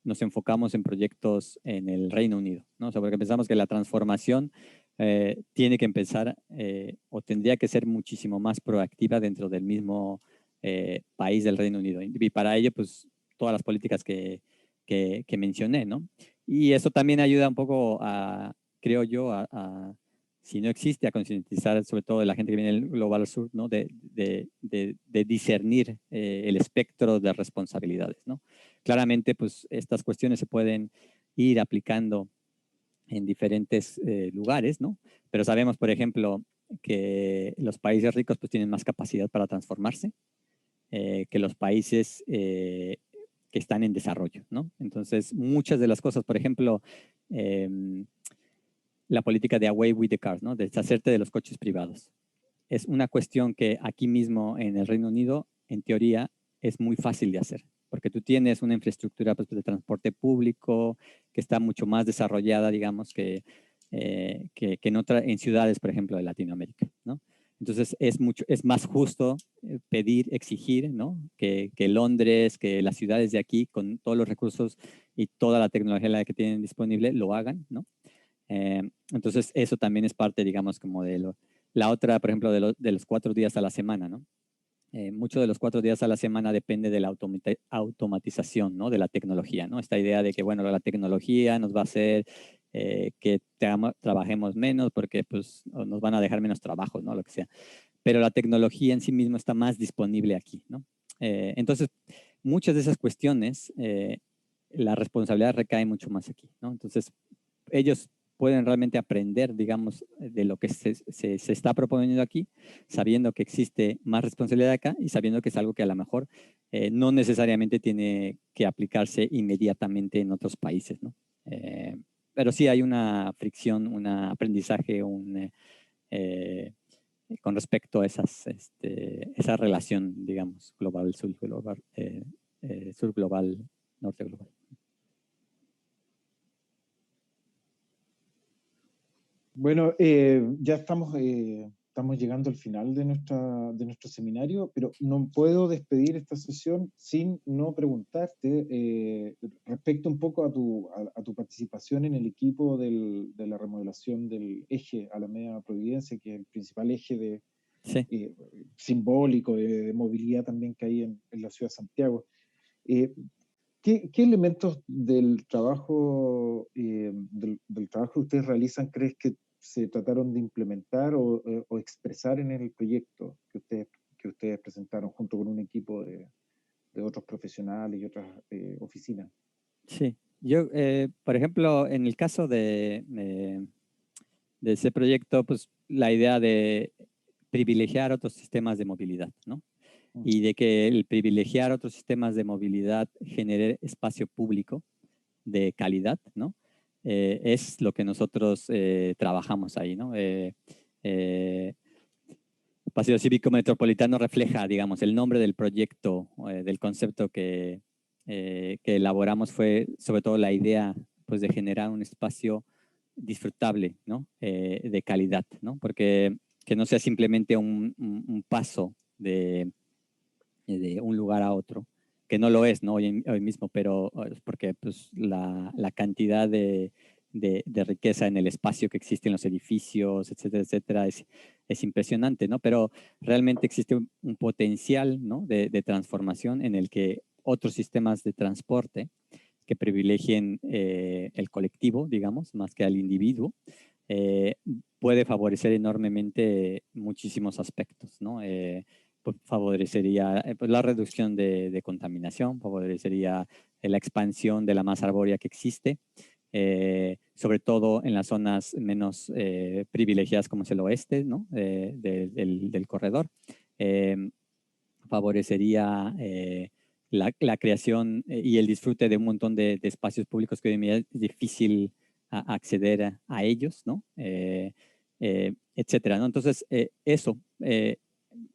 nos enfocamos en proyectos en el Reino Unido, ¿no? O sea, porque pensamos que la transformación tiene que empezar o tendría que ser muchísimo más proactiva dentro del mismo país del Reino Unido. Y para ello, pues, todas las políticas que mencioné, ¿no? Y eso también ayuda un poco a, creo yo, si no existe, a concientizar sobre todo de la gente que viene del Global Sur, ¿no? De discernir el espectro de responsabilidades, ¿no? Claramente, pues, estas cuestiones se pueden ir aplicando en diferentes lugares, ¿no? Pero sabemos, por ejemplo, que los países ricos pues tienen más capacidad para transformarse que los países que están en desarrollo, ¿no? Entonces, muchas de las cosas, por ejemplo, la política de away with the cars, ¿no? De deshacerte de los coches privados. Es una cuestión que aquí mismo en el Reino Unido, en teoría, es muy fácil de hacer, porque tú tienes una infraestructura pues, de transporte público que está mucho más desarrollada, digamos, que en ciudades, por ejemplo, de Latinoamérica, ¿no? Entonces es más justo pedir, exigir, ¿no? Que Londres, que las ciudades de aquí, con todos los recursos y toda la tecnología que tienen disponible, lo hagan, ¿no? Entonces eso también es parte, digamos, como la otra, por ejemplo, de los 4 días a la semana, ¿no? Mucho de los 4 días a la semana depende de la automatización, ¿no? De la tecnología, ¿no? Esta idea de que, bueno, la tecnología nos va a hacer que trabajemos menos porque pues, nos van a dejar menos trabajo, ¿no? Lo que sea. Pero la tecnología en sí misma está más disponible aquí, ¿no? Entonces, muchas de esas cuestiones, la responsabilidad recae mucho más aquí, ¿no? Entonces, ellos pueden realmente aprender, digamos, de lo que se está proponiendo aquí, sabiendo que existe más responsabilidad acá y sabiendo que es algo que a lo mejor no necesariamente tiene que aplicarse inmediatamente en otros países, ¿no? Pero sí hay una fricción, un aprendizaje, con respecto a esa relación, digamos, global-sur global, sur global, norte global. Bueno, ya estamos llegando al final de nuestro seminario, pero no puedo despedir esta sesión sin no preguntarte respecto un poco a tu participación en el equipo de la remodelación del eje Alameda Providencia, que es el principal eje Sí. Simbólico de movilidad también que hay en la ciudad de Santiago. ¿Qué elementos del trabajo que ustedes realizan crees que se trataron de implementar o expresar en el proyecto que ustedes presentaron junto con un equipo de otros profesionales y otras oficinas? Sí, yo, por ejemplo, en el caso de ese proyecto, pues la idea de privilegiar otros sistemas de movilidad, ¿no? Y de que el privilegiar otros sistemas de movilidad genere espacio público de calidad, ¿no? Es lo que nosotros trabajamos ahí, ¿no? Paseo Cívico Metropolitano refleja, digamos, el nombre del proyecto, del concepto que elaboramos fue sobre todo la idea, pues, de generar un espacio disfrutable, ¿no? De calidad, ¿no? Porque que no sea simplemente un paso de un lugar a otro, que no lo es, ¿no? Hoy mismo, pero porque pues, la cantidad de riqueza en el espacio que existe en los edificios, etcétera, etcétera, es impresionante, ¿no? Pero realmente existe un potencial, ¿no? De transformación en el que otros sistemas de transporte que privilegien el colectivo, digamos, más que al individuo, eh, puede favorecer enormemente muchísimos aspectos, ¿no? Pues favorecería pues la reducción de contaminación, favorecería la expansión de la masa arbórea que existe, sobre todo en las zonas menos privilegiadas como es el oeste, ¿no? Del corredor. Eh, favorecería la creación y el disfrute de un montón de espacios públicos que hoy en día es difícil acceder a ellos, ¿no? Etcétera, ¿no? Entonces, eso,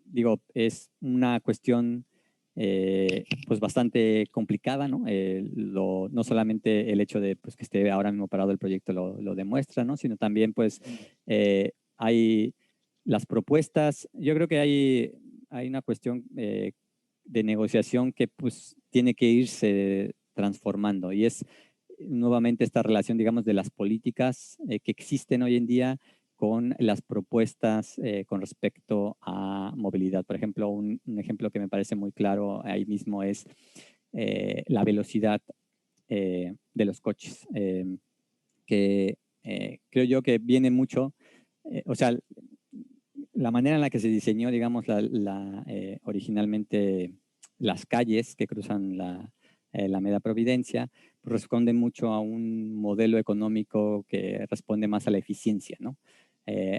digo, es una cuestión pues bastante complicada, ¿no? No solamente el hecho de pues, que esté ahora mismo parado el proyecto lo demuestra, ¿no? Sino también pues hay las propuestas, yo creo que hay una cuestión de negociación que pues tiene que irse transformando y es nuevamente esta relación, digamos, de las políticas que existen hoy en día con las propuestas con respecto a movilidad. Por ejemplo, un ejemplo que me parece muy claro ahí mismo es la velocidad de los coches, que creo yo que viene mucho, o sea, la manera en la que se diseñó, digamos, originalmente las calles que cruzan la Avenida Providencia, pues responden mucho a un modelo económico que responde más a la eficiencia, ¿no?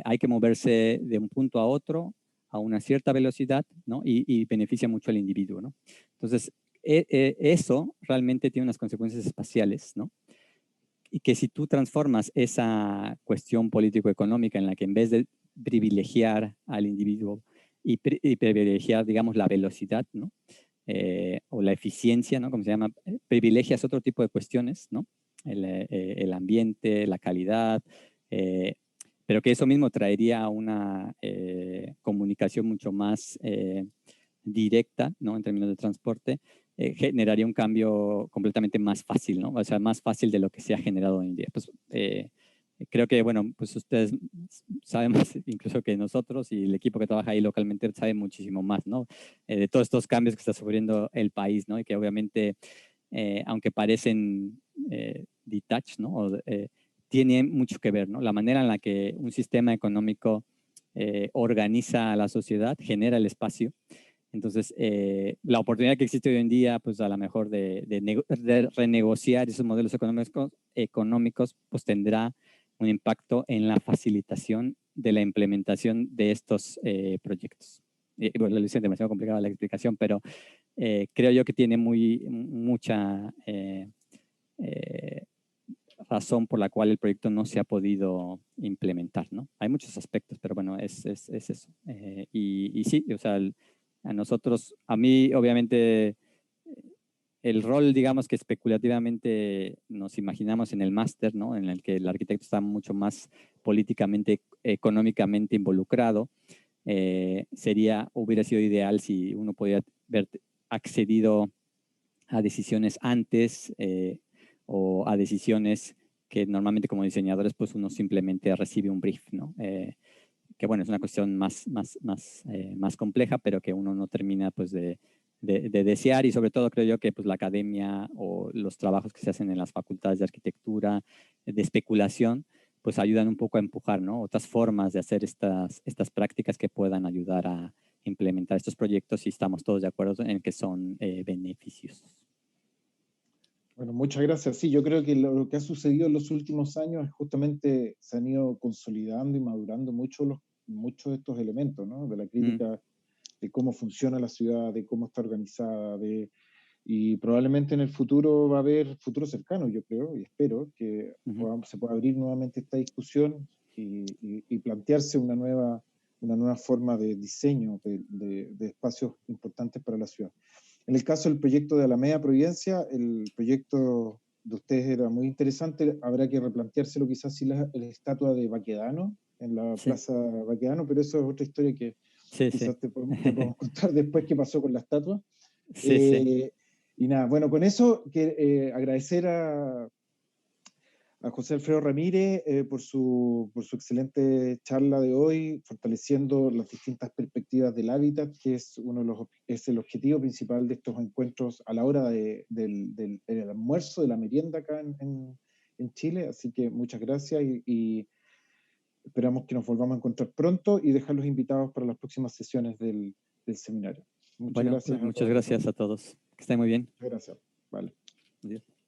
Hay que moverse de un punto a otro a una cierta velocidad, ¿no? Y beneficia mucho al individuo, ¿no? Entonces, eso realmente tiene unas consecuencias espaciales, ¿no? Y que si tú transformas esa cuestión político-económica en la que en vez de privilegiar al individuo y privilegiar, digamos, la velocidad, ¿no? O la eficiencia, ¿no? Como se llama, privilegias otro tipo de cuestiones, ¿no? El ambiente, la calidad, pero que eso mismo traería una comunicación mucho más directa, ¿no? En términos de transporte, generaría un cambio completamente más fácil, ¿no? O sea, más fácil de lo que se ha generado hoy en día. Pues, creo que, bueno, pues ustedes saben más incluso que nosotros y el equipo que trabaja ahí localmente sabe muchísimo más, ¿no? De todos estos cambios que está sufriendo el país, ¿no? Y que obviamente, aunque parecen detached, ¿no? Tiene mucho que ver, ¿no? La manera en la que un sistema económico organiza a la sociedad, genera el espacio. Entonces, la oportunidad que existe hoy en día, pues a lo mejor de renegociar esos modelos económicos, pues tendrá un impacto en la facilitación de la implementación de estos proyectos. Bueno, lo hice demasiado complicada la explicación, pero creo yo que tiene mucha eh, razón por la cual el proyecto no se ha podido implementar, ¿no? Hay muchos aspectos, pero bueno, es eso. Y sí, o sea, a nosotros, a mí obviamente el rol, digamos que especulativamente nos imaginamos en el máster, ¿no? En el que el arquitecto está mucho más políticamente, económicamente involucrado. Hubiera sido ideal si uno podía haber accedido a decisiones antes o a decisiones que normalmente como diseñadores pues uno simplemente recibe un brief, ¿no? Que bueno, es una cuestión más compleja, pero que uno no termina pues de desear y sobre todo creo yo que pues la academia o los trabajos que se hacen en las facultades de arquitectura, de especulación, pues ayudan un poco a empujar, ¿no? Otras formas de hacer estas prácticas que puedan ayudar a implementar estos proyectos y estamos todos de acuerdo en que son beneficiosos. Bueno, muchas gracias. Sí, yo creo que lo que ha sucedido en los últimos años es justamente se han ido consolidando y madurando muchos de estos elementos, ¿no? De la crítica de cómo funciona la ciudad, de cómo está organizada, y probablemente en el futuro va a haber, futuro cercano, yo creo, y espero que se pueda abrir nuevamente esta discusión y plantearse una nueva forma de diseño de espacios importantes para la ciudad. En el caso del proyecto de Alameda Providencia, el proyecto de ustedes era muy interesante. Habrá que replanteárselo quizás si la estatua de Baquedano en la Plaza Baquedano, pero eso es otra historia que quizás te podemos contar después qué pasó con la estatua. Y nada, bueno, con eso agradecer a José Alfredo Ramírez por su excelente charla de hoy, fortaleciendo las distintas perspectivas del hábitat, que es, es el objetivo principal de estos encuentros a la hora del almuerzo, de la merienda acá en Chile. Así que muchas gracias esperamos que nos volvamos a encontrar pronto y dejarlos invitados para las próximas sesiones del seminario. Muchas Bueno, gracias. pues muchas gracias a todos. Que estén muy bien. Gracias. Vale. Adiós.